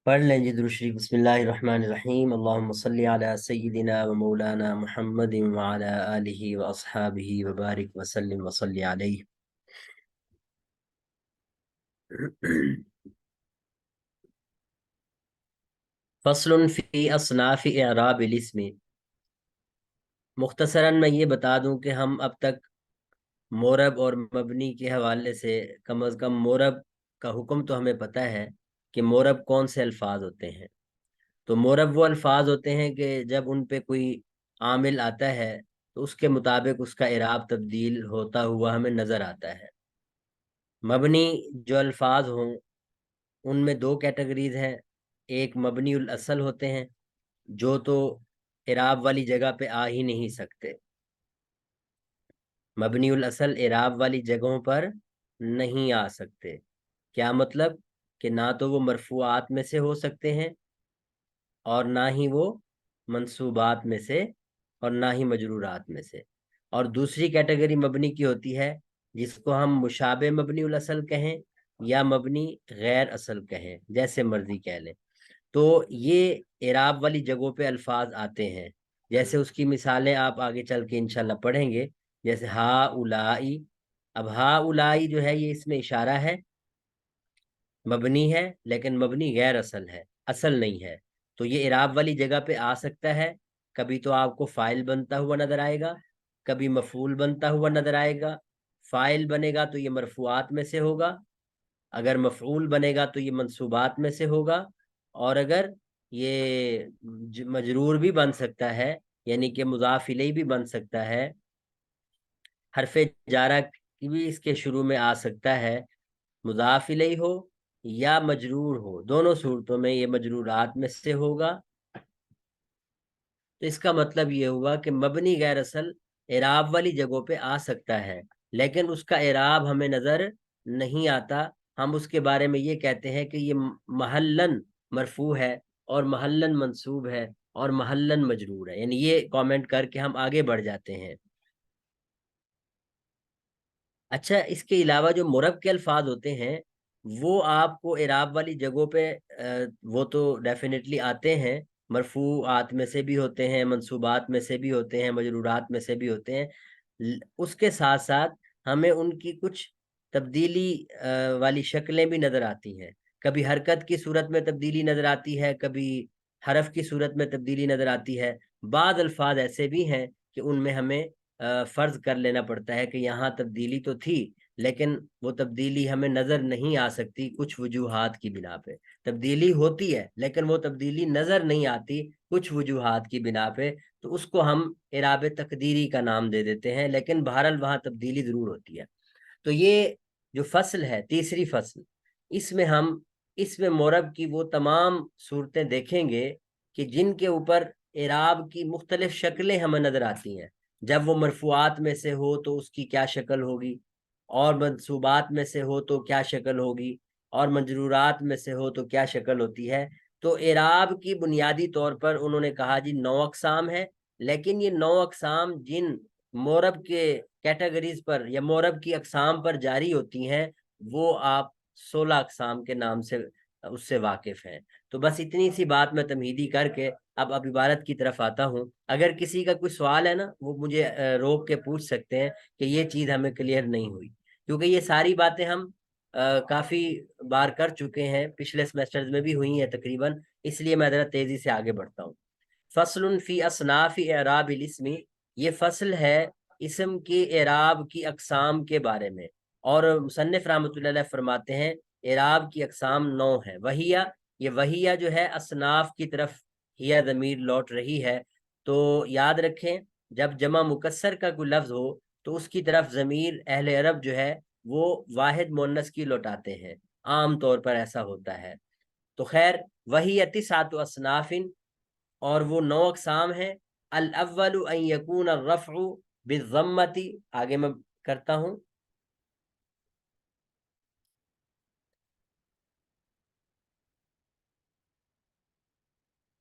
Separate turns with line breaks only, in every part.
پڑھ لیں جی درود شریف۔ بسم اللہ الرحمن الرحیم، اللہم صلی علی سیدنا و مولانا محمد وعلی آلہ و اصحابہ وبارک وسلم وصلی علیہ۔ فصل فی اصناف اعراب الاسم۔ مختصراً میں یہ بتا دوں کہ ہم اب تک مورب اور مبنی کے حوالے سے کم از کم مورب کا حکم تو ہمیں پتہ ہے کہ مورب کون سے الفاظ ہوتے ہیں۔ تو مورب وہ الفاظ ہوتے ہیں کہ جب ان پہ کوئی عامل آتا ہے تو اس کے مطابق اس کا اعراب تبدیل ہوتا ہوا ہمیں نظر آتا ہے۔ مبنی جو الفاظ ہوں ان میں دو کیٹیگریز ہیں، ایک مبنی الاصل ہوتے ہیں جو تو اعراب والی جگہ پہ آ ہی نہیں سکتے۔ مبنی الاصل اعراب والی جگہوں پر نہیں آ سکتے۔ کیا مطلب؟ کہ نہ تو وہ مرفوعات میں سے ہو سکتے ہیں اور نہ ہی وہ منصوبات میں سے اور نہ ہی مجرورات میں سے۔ اور دوسری کیٹیگری مبنی کی ہوتی ہے جس کو ہم مشابہ مبنی الاصل کہیں یا مبنی غیر اصل کہیں، جیسے مرضی کہہ لیں۔ تو یہ اعراب والی جگہوں پہ الفاظ آتے ہیں، جیسے اس کی مثالیں آپ آگے چل کے انشاءاللہ پڑھیں گے، جیسے ہا اولائی۔ اب ہا اولائی جو ہے یہ اس میں اشارہ ہے، مبنی ہے لیکن مبنی غیر اصل ہے، اصل نہیں ہے۔ تو یہ اعراب والی جگہ پہ آ سکتا ہے، کبھی تو آپ کو فاعل بنتا ہوا نظر آئے گا، کبھی مفعول بنتا ہوا نظر آئے گا۔ فاعل بنے گا تو یہ مرفوعات میں سے ہوگا، اگر مفعول بنے گا تو یہ منصوبات میں سے ہوگا، اور اگر یہ مجرور بھی بن سکتا ہے، یعنی کہ مضاف الیہ بھی بن سکتا ہے، حرف جارہ کی بھی اس کے شروع میں آ سکتا ہے، مضاف الیہ ہو یا مجرور ہو، دونوں صورتوں میں یہ مجرورات میں سے ہوگا۔ تو اس کا مطلب یہ ہوا کہ مبنی غیر اصل اعراب والی جگہوں پہ آ سکتا ہے لیکن اس کا اعراب ہمیں نظر نہیں آتا۔ ہم اس کے بارے میں یہ کہتے ہیں کہ یہ محلن مرفوع ہے اور محلن منصوب ہے اور محلن مجرور ہے، یعنی یہ کامنٹ کر کے ہم آگے بڑھ جاتے ہیں۔ اچھا، اس کے علاوہ جو مرب کے الفاظ ہوتے ہیں وہ آپ کو اعراب والی جگہوں پہ وہ تو ڈیفینیٹلی آتے ہیں، مرفوعات میں سے بھی ہوتے ہیں، منصوبات میں سے بھی ہوتے ہیں، مجرورات میں سے بھی ہوتے ہیں۔ اس کے ساتھ ساتھ ہمیں ان کی کچھ تبدیلی والی شکلیں بھی نظر آتی ہیں، کبھی حرکت کی صورت میں تبدیلی نظر آتی ہے، کبھی حرف کی صورت میں تبدیلی نظر آتی ہے۔ بعض الفاظ ایسے بھی ہیں کہ ان میں ہمیں فرض کر لینا پڑتا ہے کہ یہاں تبدیلی تو تھی لیکن وہ تبدیلی ہمیں نظر نہیں آ سکتی کچھ وجوہات کی بنا پہ۔ تبدیلی ہوتی ہے لیکن وہ تبدیلی نظر نہیں آتی کچھ وجوہات کی بنا پہ، تو اس کو ہم اعراب تقدیری کا نام دے دیتے ہیں، لیکن بہرحال وہاں تبدیلی ضرور ہوتی ہے۔ تو یہ جو فصل ہے، تیسری فصل، اس میں مورب کی وہ تمام صورتیں دیکھیں گے کہ جن کے اوپر اعراب کی مختلف شکلیں ہمیں نظر آتی ہیں۔ جب وہ مرفوعات میں سے ہو تو اس کی کیا شکل ہوگی، اور منصوبات میں سے ہو تو کیا شکل ہوگی، اور مجرورات میں سے ہو تو کیا شکل ہوتی ہے۔ تو اعراب کی بنیادی طور پر انہوں نے کہا جی 9 اقسام ہے، لیکن یہ 9 اقسام جن مورب کے کیٹیگریز پر یا مورب کی اقسام پر جاری ہوتی ہیں وہ آپ 16 اقسام کے نام سے اس سے واقف ہیں۔ تو بس اتنی سی بات میں تمہیدی کر کے اب عبارت کی طرف آتا ہوں۔ اگر کسی کا کوئی سوال ہے نا وہ مجھے روک کے پوچھ سکتے ہیں کہ یہ چیز ہمیں کلیئر نہیں ہوئی، کیونکہ یہ ساری باتیں ہم کافی بار کر چکے ہیں، پچھلے سمیسٹرز میں بھی ہوئی ہیں تقریباً، اس لیے میں ذرا تیزی سے آگے بڑھتا ہوں۔ فصل فی اصناف اعراب الاسم، یہ فصل ہے اسم کے اعراب کی اقسام کے بارے میں، اور مصنف رحمۃ اللہ علیہ فرماتے ہیں اعراب کی اقسام 9 ہیں۔ وہیہ، یہ وہیہ جو ہے اصناف کی طرف ہی ضمیر لوٹ رہی ہے، تو یاد رکھیں جب جمع مکسر کا کوئی لفظ ہو تو اس کی طرف ضمیر اہل عرب جو ہے وہ واحد مؤنث کی لوٹاتے ہیں، عام طور پر ایسا ہوتا ہے۔ تو خیر، وہی تسعۃ اصناف، اور وہ 9 اقسام ہیں۔ الاول ان یکون الرفع بالضمۃ، آگے میں کرتا ہوں۔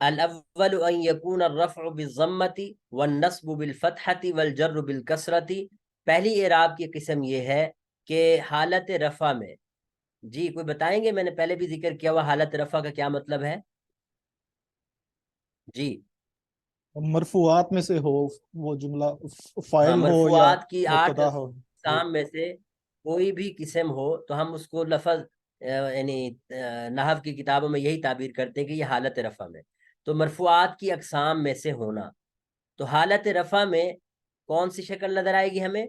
الاول ان یکون الرفع بالضمۃ والنصب بالفتحۃ والجر بالکسرۃ، پہلی اعراب کی قسم یہ ہے کہ حالت رفع میں جی کوئی بتائیں گے؟ میں نے پہلے بھی ذکر کیا ہوا حالت رفع کا کیا مطلب ہے. جی
مرفوعات میں سے ہو وہ جملہ،
ہاں،
فائل ہو یا
مرفوعات کی 8
مبتدا ہو.
اقسام میں سے کوئی بھی قسم ہو تو ہم اس کو لفظ یعنی نحو کی کتابوں میں یہی تعبیر کرتے ہیں کہ یہ حالت رفع میں. تو مرفوعات کی اقسام میں سے ہونا، تو حالت رفع میں کون سی شکل نظر آئے گی ہمیں؟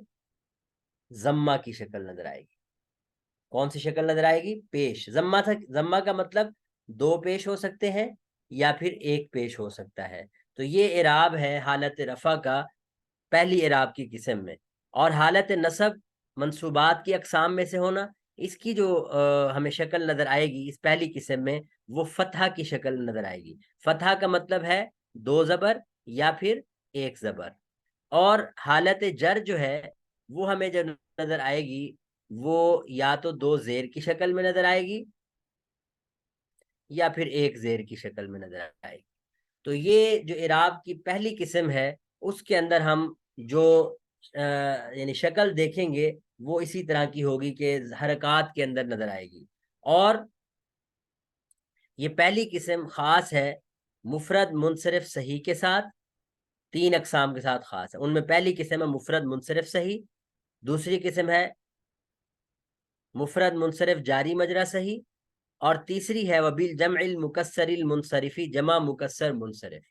ضمہ کی شکل نظر آئے گی. کون سی شکل نظر آئے گی؟ پیش. ضمہ تھا، ضمہ کا مطلب دو پیش ہو سکتے ہیں یا پھر ایک پیش ہو سکتا ہے. تو یہ اعراب ہے حالت رفع کا پہلی اعراب کی قسم میں. اور حالت نصب منصوبات کی اقسام میں سے ہونا، اس کی جو ہمیں شکل نظر آئے گی اس پہلی قسم میں، وہ فتح کی شکل نظر آئے گی. فتح کا مطلب ہے دو زبر یا پھر ایک زبر. اور حالت جر جو ہے وہ ہمیں جو نظر آئے گی وہ یا تو دو زیر کی شکل میں نظر آئے گی یا پھر ایک زیر کی شکل میں نظر آئے گی. تو یہ جو اعراب کی پہلی قسم ہے اس کے اندر ہم جو یعنی شکل دیکھیں گے وہ اسی طرح کی ہوگی کہ حرکات کے اندر نظر آئے گی. اور یہ پہلی قسم خاص ہے مفرد منصرف صحیح کے ساتھ. تین اقسام کے ساتھ خاص ہے. ان میں پہلی قسم ہے مفرد منصرف صحیح، دوسری قسم ہے مفرد منصرف جاری مجرا صحیح، اور تیسری ہے وبالجمع المکسر المنصرفی جمع مکسر منصرف.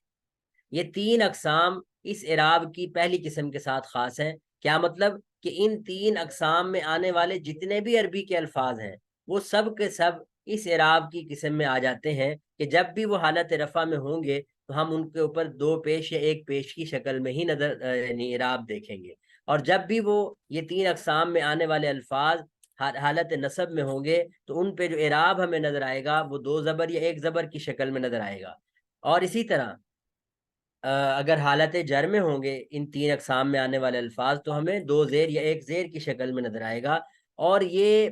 یہ تین اقسام اس اعراب کی پہلی قسم کے ساتھ خاص ہیں. کیا مطلب؟ کہ ان تین اقسام میں آنے والے جتنے بھی عربی کے الفاظ ہیں وہ سب کے سب اس اعراب کی قسم میں آ جاتے ہیں کہ جب بھی وہ حالت رفع میں ہوں گے تو ہم ان کے اوپر دو پیش یا ایک پیش کی شکل میں ہی نظر یعنی اعراب دیکھیں گے. اور جب بھی وہ یہ تین اقسام میں آنے والے الفاظ حالت نصب میں ہوں گے تو ان پہ جو اعراب ہمیں نظر آئے گا وہ دو زبر یا ایک زبر کی شکل میں نظر آئے گا. اور اسی طرح اگر حالت جر میں ہوں گے ان تین اقسام میں آنے والے الفاظ تو ہمیں دو زیر یا ایک زیر کی شکل میں نظر آئے گا. اور یہ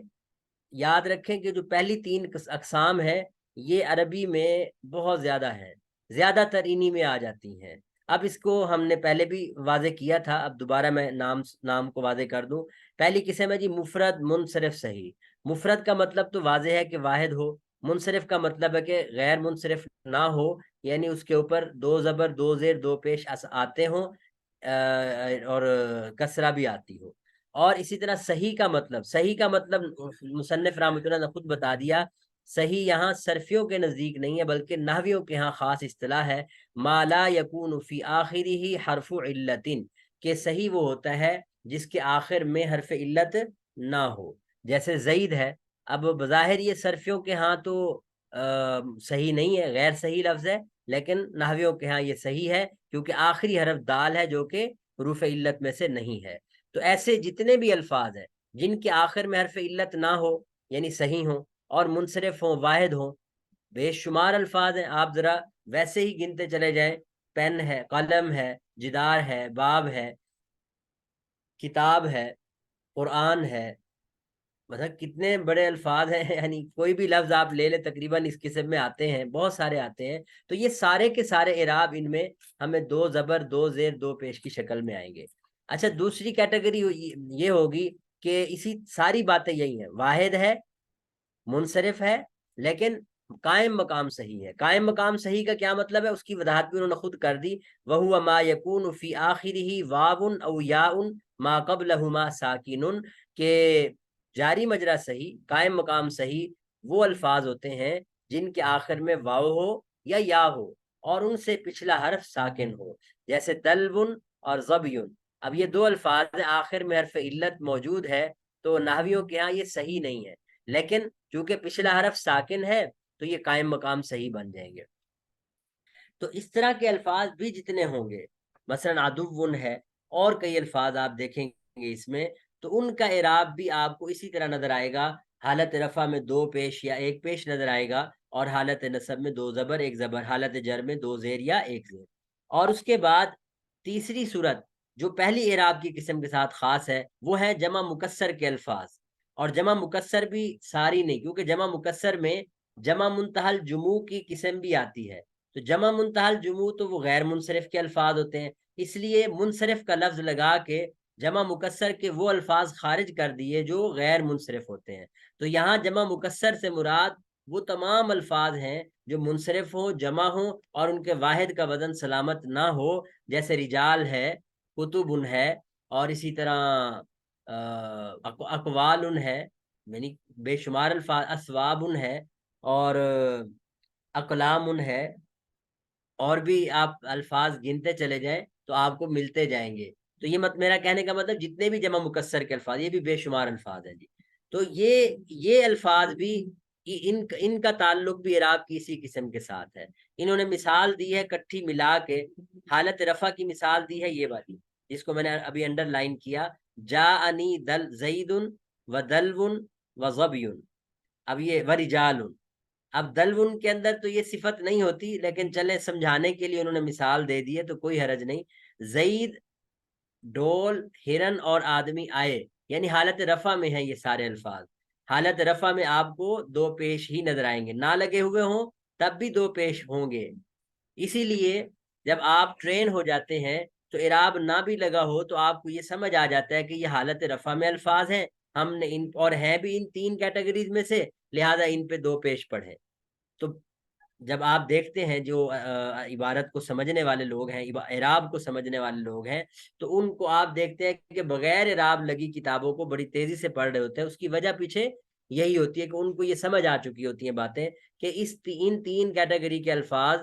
یاد رکھیں کہ جو پہلی تین اقسام ہیں یہ عربی میں بہت زیادہ ہیں، زیادہ تر انہی میں آ جاتی ہیں. اب اس کو ہم نے پہلے بھی واضح کیا تھا، اب دوبارہ میں نام کو واضح کر دوں. پہلی قسم ہے جی مفرد منصرف صحیح. مفرد کا مطلب تو واضح ہے کہ واحد ہو، منصرف کا مطلب ہے کہ غیر منصرف نہ ہو، یعنی اس کے اوپر دو زبر دو زیر دو پیش آتے ہوں اور کسرہ بھی آتی ہو. اور اسی طرح صحیح کا مطلب مصنف رحمۃ اللہ نے خود بتا دیا. صحیح یہاں صرفیوں کے نزدیک نہیں ہے بلکہ نحویوں کے ہاں خاص اصطلاح ہے. ما لا یکون فی آخرہ حرف علت، کہ صحیح وہ ہوتا ہے جس کے آخر میں حرف علت نہ ہو. جیسے زید ہے، اب بظاہر یہ صرفیوں کے ہاں تو صحیح نہیں ہے، غیر صحیح لفظ ہے، لیکن نحویوں کے ہاں یہ صحیح ہے کیونکہ آخری حرف دال ہے جو کہ حروف علت میں سے نہیں ہے. تو ایسے جتنے بھی الفاظ ہیں جن کے آخر میں حرف علت نہ ہو یعنی صحیح ہوں اور منصرف ہوں واحد ہوں، بے شمار الفاظ ہیں، آپ ذرا ویسے ہی گنتے چلے جائیں. پین ہے، قلم ہے، جدار ہے، باب ہے، کتاب ہے، قرآن ہے، مطلب کتنے بڑے الفاظ ہیں یعنی کوئی بھی لفظ آپ لے لیں تقریباً اس قسم میں آتے ہیں، بہت سارے آتے ہیں. تو یہ سارے کے سارے اعراب ان میں ہمیں دو زبر دو زیر دو پیش کی شکل میں آئیں گے. اچھا دوسری کیٹیگری یہ ہوگی کہ اسی ساری باتیں یہی ہیں، واحد ہے، منصرف ہے، لیکن قائم مقام صحیح ہے. قائم مقام صحیح کا کیا مطلب ہے اس کی وضاحت بھی انہوں نے خود کر دی. وَهُوَ مَا يَكُونُ فِي آخِرِهِ وَاوٌ أَوْ يَاءٌ مَا قَبْلَهُمَا سَاكِنٌ، کہ جاری مجرا صحیح، قائم مقام صحیح وہ الفاظ ہوتے ہیں جن کے آخر میں واو ہو یا یا ہو اور ان سے پچھلا حرف ساکن ہو، جیسے دلون اور ضبیون. اب یہ دو الفاظ ہیں آخر میں حرف علت موجود ہے تو نحویوں کے ہاں یہ صحیح نہیں ہے، لیکن چونکہ پچھلا حرف ساکن ہے تو یہ قائم مقام صحیح بن جائیں گے. تو اس طرح کے الفاظ بھی جتنے ہوں گے، مثلا عدوٌ ہے اور کئی الفاظ آپ دیکھیں گے اس میں، تو ان کا اعراب بھی آپ کو اسی طرح نظر آئے گا. حالت رفع میں دو پیش یا ایک پیش نظر آئے گا اور حالت نصب میں دو زبر ایک زبر، حالت جر میں دو زیر یا ایک زیر. اور اس کے بعد تیسری صورت جو پہلی اعراب کی قسم کے ساتھ خاص ہے وہ ہے جمع مکسر کے الفاظ. اور جمع مکسر بھی ساری نہیں، کیونکہ جمع مکسر میں جمع منتہل جموع کی قسم بھی آتی ہے. تو جمع منتہل جموع تو وہ غیر منصرف کے الفاظ ہوتے ہیں، اس لیے منصرف کا لفظ لگا کے جمع مکسر کے وہ الفاظ خارج کر دیے جو غیر منصرف ہوتے ہیں. تو یہاں جمع مکسر سے مراد وہ تمام الفاظ ہیں جو منصرف ہوں، جمع ہوں، اور ان کے واحد کا وزن سلامت نہ ہو، جیسے رجال ہے، کتب ہے، اور اسی طرح اقوال ہے، یعنی بے شمار الفاظ، اسواب ہے، اور اقلام ہے، اور بھی آپ الفاظ گنتے چلے جائیں تو آپ کو ملتے جائیں گے. تو یہ میرا کہنے کا مطلب جتنے بھی جمع مکسر کے الفاظ، یہ بھی بے شمار الفاظ ہیں جی. تو یہ الفاظ بھی ان کا تعلق بھی اعراب کی اسی قسم کے ساتھ ہے. انہوں نے مثال دی ہے کٹھی ملا کے، حالت رفع کی مثال دی ہے یہ والی جس کو میں نے ابھی انڈر لائن کیا، جاءنی دل زید و دلون و ظبیون. اب یہ ورجال، اب دلون کے اندر تو یہ صفت نہیں ہوتی، لیکن چلے سمجھانے کے لیے انہوں نے مثال دے دی ہے تو کوئی حرج نہیں. زید، ڈول، ہرن اور آدمی آئے، یعنی حالت رفع میں ہیں یہ سارے الفاظ. حالت رفع میں آپ کو دو پیش ہی نظر آئیں گے، نہ لگے ہوئے ہوں تب بھی دو پیش ہوں گے. اسی لیے جب آپ ٹرین ہو جاتے ہیں تو اعراب نہ بھی لگا ہو تو آپ کو یہ سمجھ آ جاتا ہے کہ یہ حالت رفع میں الفاظ ہیں، ہم نے ان اور ہیں بھی ان تین کیٹیگریز میں سے، لہذا ان پہ دو پیش پڑھے. تو جب آپ دیکھتے ہیں جو عبارت کو سمجھنے والے لوگ ہیں، اعراب کو سمجھنے والے لوگ ہیں، تو ان کو آپ دیکھتے ہیں کہ بغیر اعراب لگی کتابوں کو بڑی تیزی سے پڑھ رہے ہوتے ہیں. اس کی وجہ پیچھے یہی ہوتی ہے کہ ان کو یہ سمجھ آ چکی ہوتی ہیں باتیں کہ ان تین کیٹیگری کے الفاظ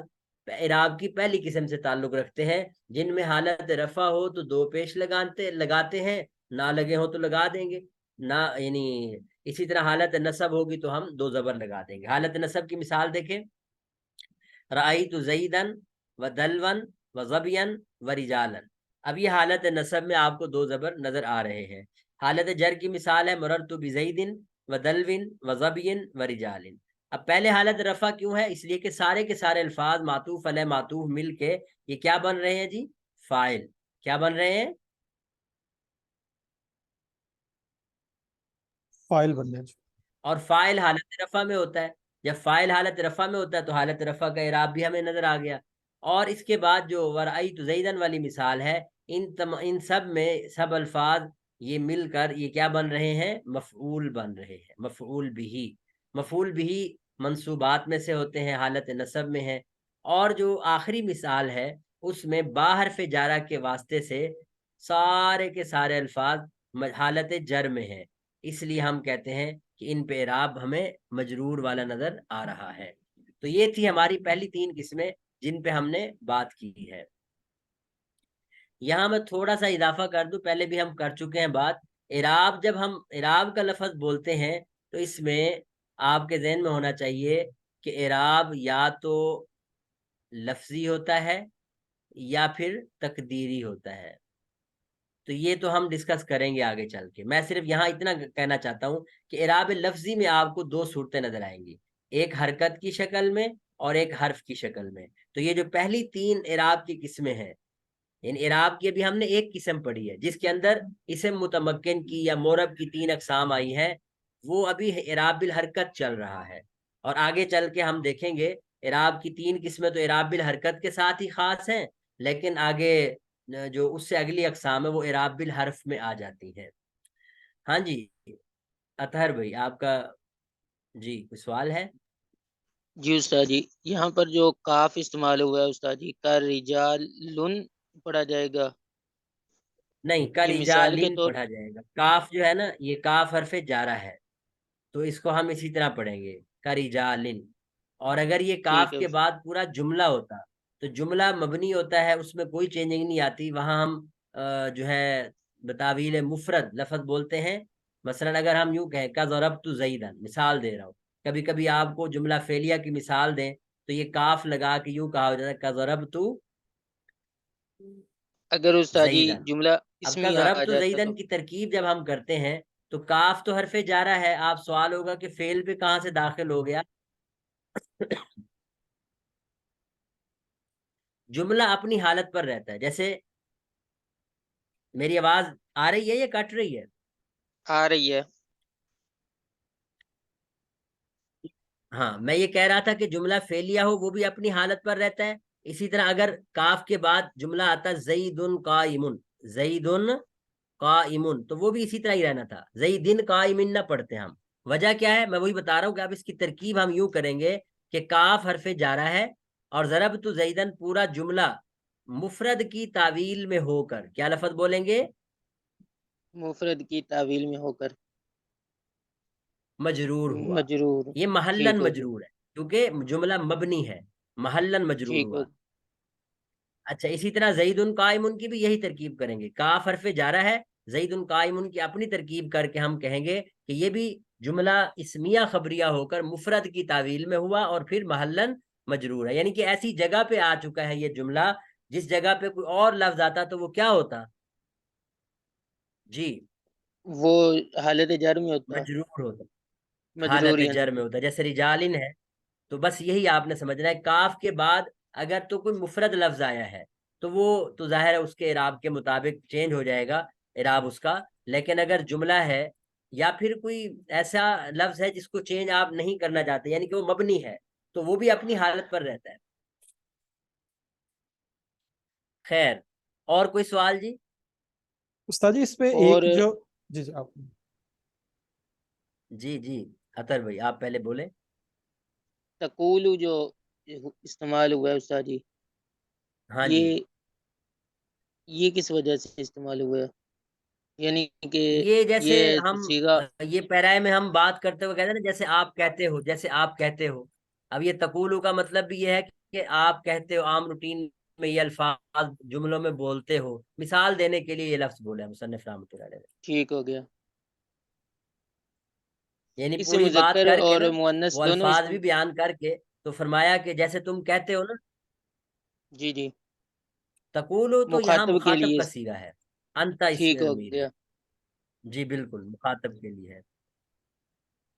اعراب کی پہلی قسم سے تعلق رکھتے ہیں، جن میں حالت رفع ہو تو دو پیش لگاتے ہیں، نہ لگے ہو تو لگا دیں گے، نہ یعنی اسی طرح حالت نصب ہوگی تو ہم دو زبر لگا دیں گے. حالت نصب کی مثال دیکھیں، رأیت زیدن و دلون و ظبین و رجالن. اب یہ حالت نصب میں آپ کو دو زبر نظر آ رہے ہیں. حالت جر کی مثال ہے مررت بزیدن و دلون و ظبین و رجالن. اب پہلے حالت رفع کیوں ہے؟ اس لیے کہ سارے کے سارے الفاظ معطوف علیہ معطوف مل کے یہ کیا بن رہے ہیں جی؟ فاعل. کیا بن رہے ہیں؟
فائل بن گیا.
اور فاعل حالت رفع میں ہوتا ہے. جب فاعل حالت رفع میں ہوتا ہے تو حالت رفع کا اعراب بھی ہمیں نظر آ گیا. اور اس کے بعد جو ورأیت زیدن والی مثال ہے، ان سب میں سب الفاظ یہ مل کر یہ کیا بن رہے ہیں؟ مفعول بن رہے ہیں، مفعول بھی. مفعول بھی منصوبات میں سے ہوتے ہیں، حالت نصب میں ہے. اور جو آخری مثال ہے اس میں با حرف جارہ کے واسطے سے سارے کے سارے الفاظ حالت جر میں ہیں، اس لیے ہم کہتے ہیں کہ ان پہ اعراب ہمیں مجرور والا نظر آ رہا ہے. تو یہ تھی ہماری پہلی تین قسمیں جن پہ ہم نے بات کی ہے. یہاں میں تھوڑا سا اضافہ کر دوں، پہلے بھی ہم کر چکے ہیں بات. اعراب، جب ہم اعراب کا لفظ بولتے ہیں تو اس میں آپ کے ذہن میں ہونا چاہیے کہ اعراب یا تو لفظی ہوتا ہے یا پھر تقدیری ہوتا ہے. تو یہ تو ہم ڈسکس کریں گے آگے چل کے. میں صرف یہاں اتنا کہنا چاہتا ہوں کہ اعراب لفظی میں آپ کو دو صورتیں نظر آئیں گی، ایک حرکت کی شکل میں اور ایک حرف کی شکل میں. تو یہ جو پہلی تین اعراب کی قسمیں ہیں، یعنی اعراب کی ابھی ہم نے ایک قسم پڑھی ہے جس کے اندر اسم متمکن کی یا مورب کی تین اقسام آئی ہیں، وہ ابھی اعراب بالحرکت چل رہا ہے. اور آگے چل کے ہم دیکھیں گے اعراب کی تین قسمیں تو اعراب بالحرکت کے ساتھ ہی خاص ہیں، لیکن آگے جو اس سے اگلی اقسام ہے وہ اعراب بالحرف میں آ جاتی ہیں. ہاں جی اطہر بھائی، آپ کا جی کوئی سوال ہے؟
جی استاد جی، یہاں پر جو کاف استعمال ہوا ہے استاد جی، کا رجالن پڑھا جائے گا
نہیں،
یہ مثال کے
کرجالن
طور؟
پڑھا جائے گا. کاف جو ہے نا یہ کاف حرف جارہ ہے، تو اس کو ہم اسی طرح پڑھیں گے کرجالن. اور اگر یہ
ٹھیک
کاف
ہے
کے بعد پورا جملہ ہوتا تو جملہ مبنی ہوتا ہے، اس میں کوئی چینجنگ نہیں آتی. وہاں ہم جو ہے بتاویل مفرد لفظ بولتے ہیں. مثلا اگر ہم یوں کہیں کا ضربت زیدن، مثال دے رہا ہوں، کبھی کبھی آپ کو جملہ فعلیہ کی مثال دیں تو یہ کاف لگا کے یوں کہا جاتا ہے کا ضربت
اگر استاد جی
زیدن.
جملہ
اب کا
اسمی آ
ضربت
جاتا تو؟
زیدن کی ترکیب جب ہم کرتے ہیں تو کاف تو حرف جارہ ہے. آپ سوال ہوگا کہ فعل پہ کہاں سے داخل ہو گیا؟ جملہ اپنی حالت پر رہتا ہے. جیسے میری آواز آ رہی ہے یا کٹ رہی ہے؟
آ رہی ہے.
ہاں، میں یہ کہہ رہا تھا کہ جملہ فعلیہ ہو وہ بھی اپنی حالت پر رہتا ہے. اسی طرح اگر کاف کے بعد جملہ آتا زیدن قائمن، زیدن قائمن، تو وہ بھی اسی طرح ہی رہنا تھا، زیدن قائمن نہ پڑھتے ہم. وجہ کیا ہے؟ میں وہی بتا رہا ہوں کہ اب اس کی ترکیب ہم یوں کریں گے کہ کاف حرف جارہ ہے اور ضربت زیدن پورا جملہ مفرد کی تعویل میں ہو کر کیا لفظ بولیں گے؟
مفرد کی تعویل میں ہو کر
مجرور ہوا.
مجرور.
یہ محلن
ٹھیک ہو گیا.
مجرور ہے کیونکہ جملہ مبنی ہے، محلن مجرور
ٹھیک
ہوا.
ہو.
اچھا اسی طرح زید قائم کی بھی یہی ترکیب کریں گے. کاف حرف جارہ ہے، زید قائم کی اپنی ترکیب کر کے ہم کہیں گے کہ یہ بھی جملہ اسمیہ خبریہ ہو کر مفرد کی تعویل میں ہوا اور پھر محلن مجرور ہے. یعنی کہ ایسی جگہ پہ آ چکا ہے یہ جملہ جس جگہ پہ کوئی اور لفظ آتا تو وہ کیا ہوتا؟ جی
وہ حالت جر میں ہوتا.
مجرور ہوتا، حالت
مجرورین.
جر میں ہوتا. جیسے رجالن ہے تو بس یہی آپ نے سمجھنا ہے. کاف کے بعد اگر تو کوئی مفرد لفظ آیا ہے تو وہ تو ظاہر ہے اس کے اعراب کے مطابق چینج ہو جائے گا اعراب اس کا. لیکن اگر جملہ ہے یا پھر کوئی ایسا لفظ ہے جس کو چینج آپ نہیں کرنا چاہتے، یعنی کہ وہ مبنی ہے، تو وہ بھی اپنی حالت پر رہتا ہے. خیر، اور کوئی سوال جی؟
استاد جی اس پہ
اور
ایک جو جی جی آپ
جی جی اطہر بھائی آپ پہلے بولیں.
تقول جو استعمال ہوا ہے استاد جی،
ہاں جی،
یہ کس وجہ سے استعمال ہوا ہے؟ یعنی کہ
یہ جیسے
یہ
ہم
صیغہ.
یہ پیرائے میں ہم بات کرتے ہوئے کہتے ہیں نا جیسے آپ کہتے ہو، جیسے آپ کہتے ہو. اب یہ تقولو کا مطلب بھی یہ ہے کہ آپ کہتے ہو، عام روٹین میں یہ الفاظ جملوں میں بولتے ہو. مثال دینے کے لیے یہ لفظ بولے مصنف رحمۃ اللہ علیہ نے.
ٹھیک ہو گیا.
یعنی
اس سے
پوری بات
مذکر
کر کے
اور
نا،
مؤنث
وہ
دونوں
الفاظ بھی بیان کر کے تو فرمایا کہ جیسے تم کہتے ہو نا.
جی جی.
تقولو تو یہاں
مخاطب کے
مخاطب
لیے.
کا صیغہ ہے، انتا اس
ٹھیک
میں
ہو
ضمیر ہے.
گیا.
جی بالکل مخاطب کے لیے ہے.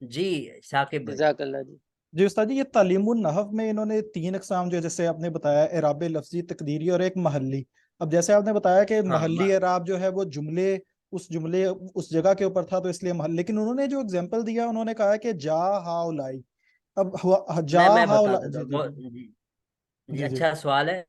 جی ثاقب بھائی.
جزاک اللہ جی.
جی استاد جی، یہ تعلیم النحو میں انہوں نے 3 اقسام جو جیسے آپ نے بتایا، اعراب لفظی، تقدیری اور ایک محلی. اب جیسے آپ نے بتایا کہ
ہاں
محلی اعراب جو ہے وہ جملے اس جگہ کے اوپر تھا تو اس لیے محل، لیکن انہوں نے جو اگزامپل دیا انہوں نے کہا کہ جا ہاؤلائی. اب جا
میں بتا
ہاؤلائی،
دیتا
جی
ہوں
جی
بہت جی جی
جی جی
اچھا سوال ہے.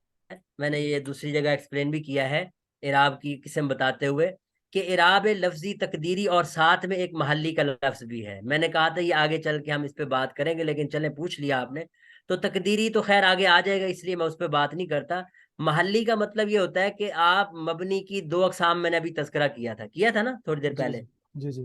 میں نے یہ دوسری جگہ ایکسپلین بھی کیا ہے اعراب کی قسم بتاتے ہوئے کہ اعراب لفظی، تقدیری اور ساتھ میں ایک محلی کا لفظ بھی ہے. میں نے کہا تھا یہ آگے چل کے ہم اس پہ بات کریں گے، لیکن چلیں پوچھ لیا آپ نے تو تقدیری تو خیر آگے آ جائے گا، اس لیے میں اس پہ بات نہیں کرتا. محلی کا مطلب یہ ہوتا ہے کہ آپ مبنی کی 2 اقسام میں نے ابھی تذکرہ کیا تھا نا تھوڑی دیر
جی
پہلے.
جی جی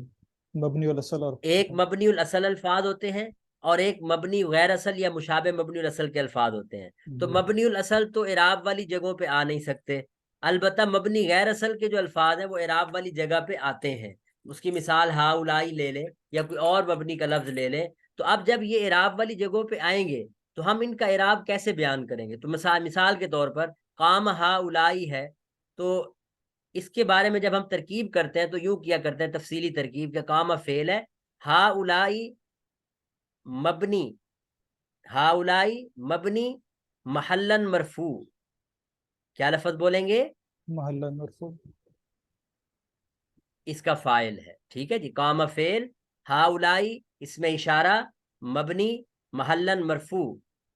مبنی الاصل اور
ایک مبنی الاصل الفاظ ہوتے ہیں اور ایک مبنی غیر اصل یا مشابہ مبنی الاصل کے الفاظ ہوتے ہیں. تو
جی
مبنی الاصل تو اعراب والی جگہوں پہ آ نہیں سکتے، البتہ مبنی غیر اصل کے جو الفاظ ہیں وہ اعراب والی جگہ پہ آتے ہیں. اس کی مثال ہا اولائی لے لیں یا کوئی اور مبنی کا لفظ لے لیں. تو اب جب یہ اعراب والی جگہوں پہ آئیں گے تو ہم ان کا اعراب کیسے بیان کریں گے؟ تو مثال کے طور پر قام ہا اولائی ہے، تو اس کے بارے میں جب ہم ترکیب کرتے ہیں تو یوں کیا کرتے ہیں تفصیلی ترکیب کہ قام فعل ہے، ہا اولائی مبنی، ہا اولائی مبنی محلن مرفوع. کیا لفظ بولیں گے؟
محل مرفوع.
اس کا فاعل ہے. ٹھیک ہے جی. قام فعل، ہا اولائی اس میں اشارہ، مبنی محلن مرفوع.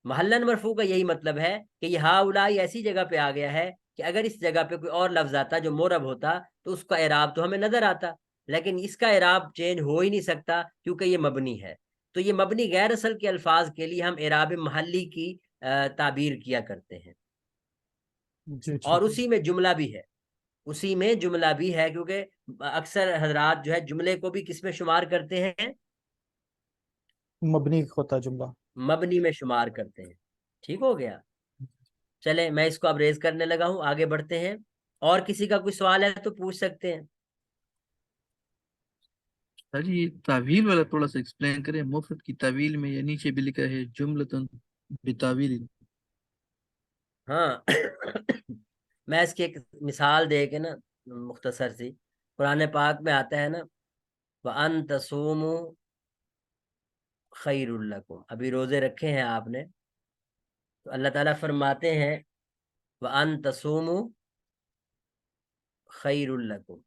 محلن مرفوع کا یہی مطلب ہے کہ یہ ہا اولائی ایسی جگہ پہ آ گیا ہے کہ اگر اس جگہ پہ کوئی اور لفظ آتا جو مورب ہوتا تو اس کا اعراب تو ہمیں نظر آتا، لیکن اس کا اعراب چینج ہو ہی نہیں سکتا کیونکہ یہ مبنی ہے. تو یہ مبنی غیر اصل کے الفاظ کے لیے ہم اعراب محلی کی تعبیر کیا کرتے ہیں.
جی
اور
ٹھیک ہے.
اسی میں جملہ بھی ہے، اسی میں جملہ بھی ہے، کیونکہ اکثر حضرات جو ہے جملے کو بھی کس میں شمار کرتے ہیں؟
مبنی ہوتا ہے جملہ.
مبنی میں شمار کرتے ہیں. ٹھیک ہو گیا. چلے میں اس کو اب ریز کرنے لگا ہوں، آگے بڑھتے ہیں. اور کسی کا کوئی سوال ہے تو پوچھ سکتے ہیں.
سر جی تعویل والا تھوڑا سا ایکسپلین کریں. مفرد کی تعویل میں یہ نیچے بھی لکھا ہے جملتن بتاویل.
ہاں میں اس کی ایک مثال دے کے نا مختصر سی، قرآن پاک میں آتا ہے نا وَأَن تَصُومُوا خَيْرٌ لَكُمْ. ابھی روزے رکھے ہیں آپ نے تو اللہ تعالیٰ فرماتے ہیں وَأَن تَصُومُوا خَيْرٌ لَكُمْ.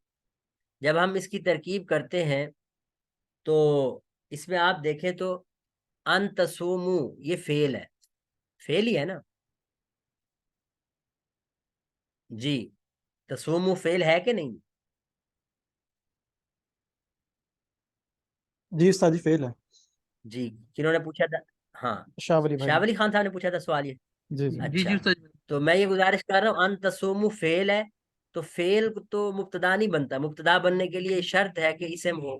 جب ہم اس کی ترکیب کرتے ہیں تو اس میں آپ دیکھیں تو ان تصومو یہ فعل ہے، فعل ہی ہے نا جی. تصومو فعل ہے کہ نہیں؟
جی استاد جی فیل ہے.
جی کنہوں نے پوچھا تھا؟ ہاں
شاہ ولی بھائی
شاہ
نے.
ولی خان صاحب نے پوچھا تھا سوال یہ.
جی جی.
جی
اچھا
استاد.
تو میں یہ گزارش کر رہا ہوں ان تصومو فعل ہے تو فعل تو مبتدا نہیں بنتا. مبتدا بننے کے لیے شرط ہے کہ اسم ہو،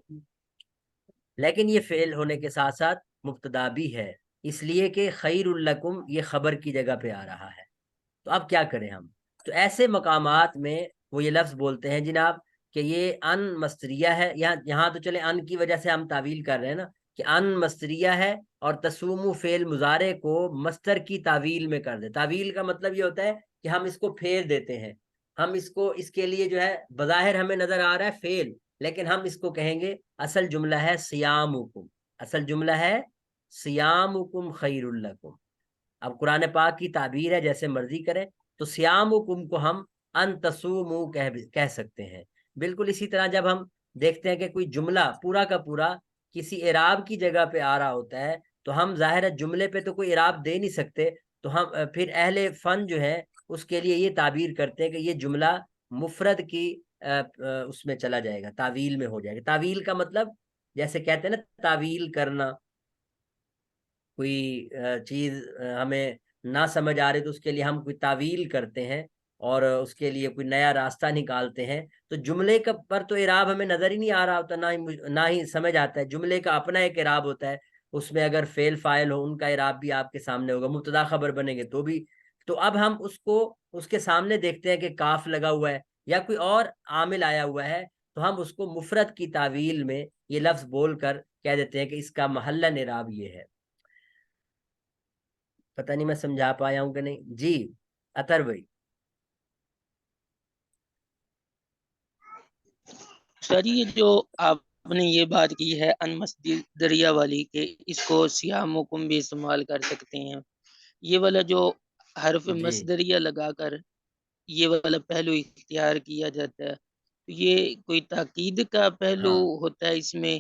لیکن یہ فعل ہونے کے ساتھ ساتھ مبتدا بھی ہے، اس لیے کہ خیر الکم یہ خبر کی جگہ پہ آ رہا ہے. تو اب کیا کریں ہم؟ تو ایسے مقامات میں وہ یہ لفظ بولتے ہیں جناب کہ یہ ان مستریہ ہے. یہاں تو چلے ان کی وجہ سے ہم تعویل کر رہے ہیں نا کہ ان مستریہ ہے اور تسوم فعل مضارع کو مستر کی تعویل میں کر دے. تعویل کا مطلب یہ ہوتا ہے کہ ہم اس کو پھیر دیتے ہیں. ہم اس کے لیے جو ہے بظاہر ہمیں نظر آ رہا ہے فعل، لیکن ہم اس کو کہیں گے اصل جملہ ہے صیامکم. اصل جملہ ہے صیامکم خیر لکم. اب قرآن پاک کی تعبیر ہے، جیسے مرضی کریں. تو صیامکم کو ہم ان تصوموا کہہ سکتے ہیں. بالکل اسی طرح جب ہم دیکھتے ہیں کہ کوئی جملہ پورا کا پورا کسی اعراب کی جگہ پہ آ رہا ہوتا ہے تو ہم ظاہر جملے پہ تو کوئی اعراب دے نہیں سکتے. تو ہم پھر اہل فن جو ہے اس کے لیے یہ تعبیر کرتے ہیں کہ یہ جملہ مفرد کی اس میں چلا جائے گا، تعویل میں ہو جائے گا. تعویل کا مطلب جیسے کہتے ہیں نا تعویل کرنا، کوئی چیز ہمیں نہ سمجھ آ رہی تو اس کے لیے ہم کوئی تعویل کرتے ہیں اور اس کے لیے کوئی نیا راستہ نکالتے ہیں. تو جملے کا پر تو اعراب ہمیں نظر ہی نہیں آ رہا ہوتا، نہ ہی سمجھ آتا ہے. جملے کا اپنا ایک اعراب ہوتا ہے، اس میں اگر فعل فاعل ہو ان کا اعراب بھی آپ کے سامنے ہوگا، مبتدا خبر بنیں گے تو بھی. تو اب ہم اس کو اس کے سامنے دیکھتے ہیں کہ کاف لگا ہوا ہے یا کوئی اور عامل آیا ہوا ہے، تو ہم اس کو مفرد کی تعویل میں یہ لفظ بول کر کہہ دیتے ہیں کہ اس کا محل اعراب یہ ہے. پتہ نہیں میں سمجھا پایا ہوں کہ نہیں. جی اطہر بھائی.
سر یہ جو آپ نے یہ بات کی ہے ان مصدریہ والی کہ اس کو صیامکم بھی استعمال کر سکتے ہیں، یہ والا جو حرف
جی
مصدریہ لگا کر یہ والا پہلو اختیار کیا جاتا ہے، یہ کوئی تاکید کا پہلو
ہاں
ہوتا ہے اس میں،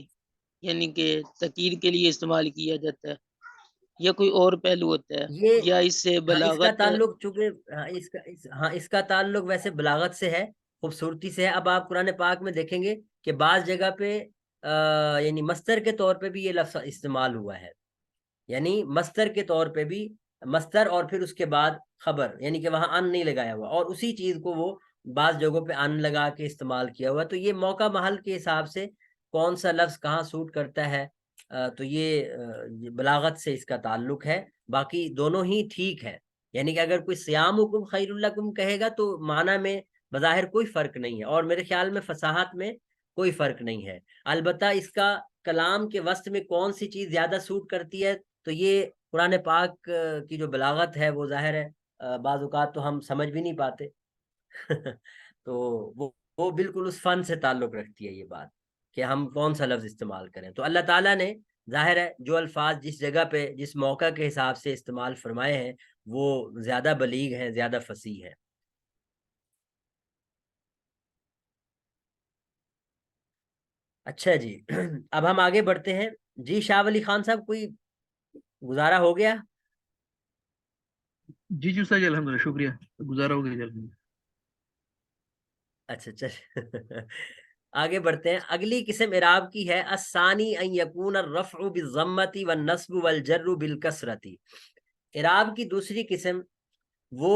یعنی کہ تاکید کے لیے استعمال کیا جاتا ہے، یا کوئی اور پہلو ہوتا ہے،
یہ
یا اس سے
اس کا
بلاغت؟
تعلق چونکہ اس کا تعلق ویسے بلاغت سے ہے، خوبصورتی سے ہے. اب آپ قرآن پاک میں دیکھیں گے کہ بعض جگہ پہ یعنی مستر کے طور پہ بھی یہ لفظ استعمال ہوا ہے. یعنی مستر کے طور پہ بھی مستر اور پھر اس کے بعد خبر، یعنی کہ وہاں ان نہیں لگایا ہوا اور اسی چیز کو وہ بعض جگہوں پہ ان لگا کے استعمال کیا ہوا. تو یہ موقع محل کے حساب سے کون سا لفظ کہاں سوٹ کرتا ہے تو یہ بلاغت سے اس کا تعلق ہے. باقی دونوں ہی ٹھیک ہے. یعنی کہ اگر کوئی صیامکم خیر لکم کہے گا تو معنی میں بظاہر کوئی فرق نہیں ہے، اور میرے خیال میں فصاحت میں کوئی فرق نہیں ہے. البتہ اس کا کلام کے وسط میں کون سی چیز زیادہ سوٹ کرتی ہے تو یہ قرآن پاک کی جو بلاغت ہے وہ ظاہر ہے بعض اوقات تو ہم سمجھ بھی نہیں پاتے. تو وہ بالکل اس فن سے تعلق رکھتی ہے یہ بات کہ ہم کون سا لفظ استعمال کریں. تو اللہ تعالیٰ نے ظاہر ہے جو الفاظ جس جگہ پہ جس موقع کے حساب سے استعمال فرمائے ہیں وہ زیادہ بلیغ ہیں، زیادہ فصیح ہیں. اچھا جی اب ہم آگے بڑھتے ہیں. جی شاہ ولی خان صاحب کوئی گزارا ہو گیا؟
جی جی استاد جی الحمدللہ شکریہ، گزارا ہو گیا جی.
اچھا چل آگے بڑھتے ہیں. اگلی قسم اعراب کی ہے الثانی ان یکون الرفع بالضمۃ والنصب والجر بالکسرۃ. اعراب کی دوسری قسم وہ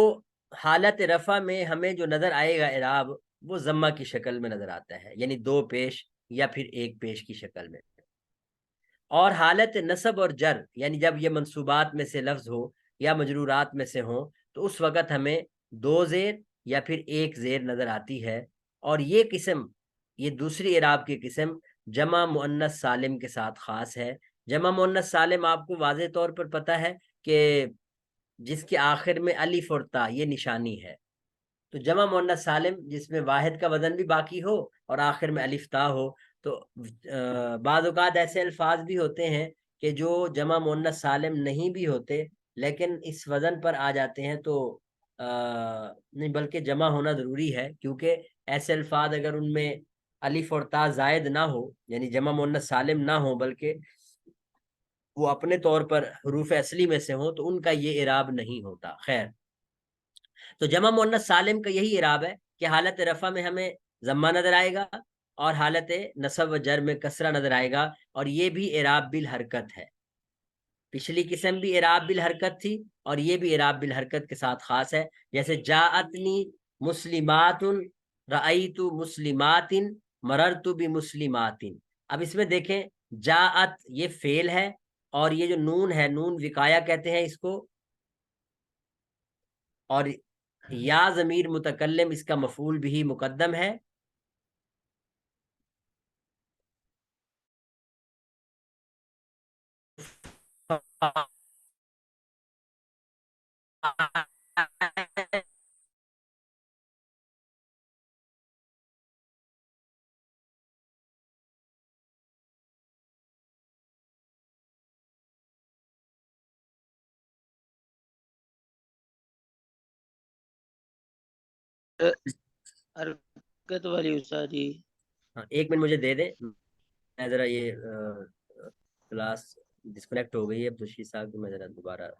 حالت رفع میں ہمیں جو نظر آئے گا اعراب وہ ضمہ کی شکل میں نظر آتا ہے، یعنی دو پیش یا پھر ایک پیش کی شکل میں. اور حالت نصب اور جر یعنی جب یہ منصوبات میں سے لفظ ہو یا مجرورات میں سے ہوں تو اس وقت ہمیں دو زیر یا پھر ایک زیر نظر آتی ہے. اور یہ قسم، یہ دوسری اعراب کی قسم جمع مؤنث سالم کے ساتھ خاص ہے. جمع مؤنث سالم آپ کو واضح طور پر پتہ ہے کہ جس کے آخر میں الف اور تا یہ نشانی ہے. تو جمع مؤنث سالم جس میں واحد کا وزن بھی باقی ہو اور آخر میں الف تا ہو. تو بعض اوقات ایسے الفاظ بھی ہوتے ہیں کہ جو جمع مؤنث سالم نہیں بھی ہوتے لیکن اس وزن پر آ جاتے ہیں. تو نہیں بلکہ جمع ہونا ضروری ہے، کیونکہ ایسے الفاظ اگر ان میں الف اور تا زائد نہ ہو یعنی جمع مؤنث سالم نہ ہو بلکہ وہ اپنے طور پر حروف اصلی میں سے ہوں تو ان کا یہ اعراب نہیں ہوتا. خیر، تو جمع مؤنث سالم کا یہی اعراب ہے کہ حالت رفع میں ہمیں ضمہ نظر آئے گا اور حالت نصب و جر میں کسرہ نظر آئے گا، اور یہ بھی اعراب بالحرکت ہے. پچھلی قسم بھی اعراب بالحرکت تھی اور یہ بھی اعراب بالحرکت کے ساتھ خاص ہے. جیسے جاءتنی مسلمات، رأیت مسلمات، مررت بمسلمات. اب اس میں دیکھیں جاءت یہ فعل ہے، اور یہ جو نون ہے نون وقایا کہتے ہیں اس کو، اور یا ضمیر متکلم اس کا مفعول بھی مقدم ہے.
حرکت والی استاد جی.
ایک منٹ مجھے دے دیں، میں ذرا یہ کلاس ڈسکنیکٹ ہو گئی ہے عبدالشید صاحب کی، میں ذرا دوبارہ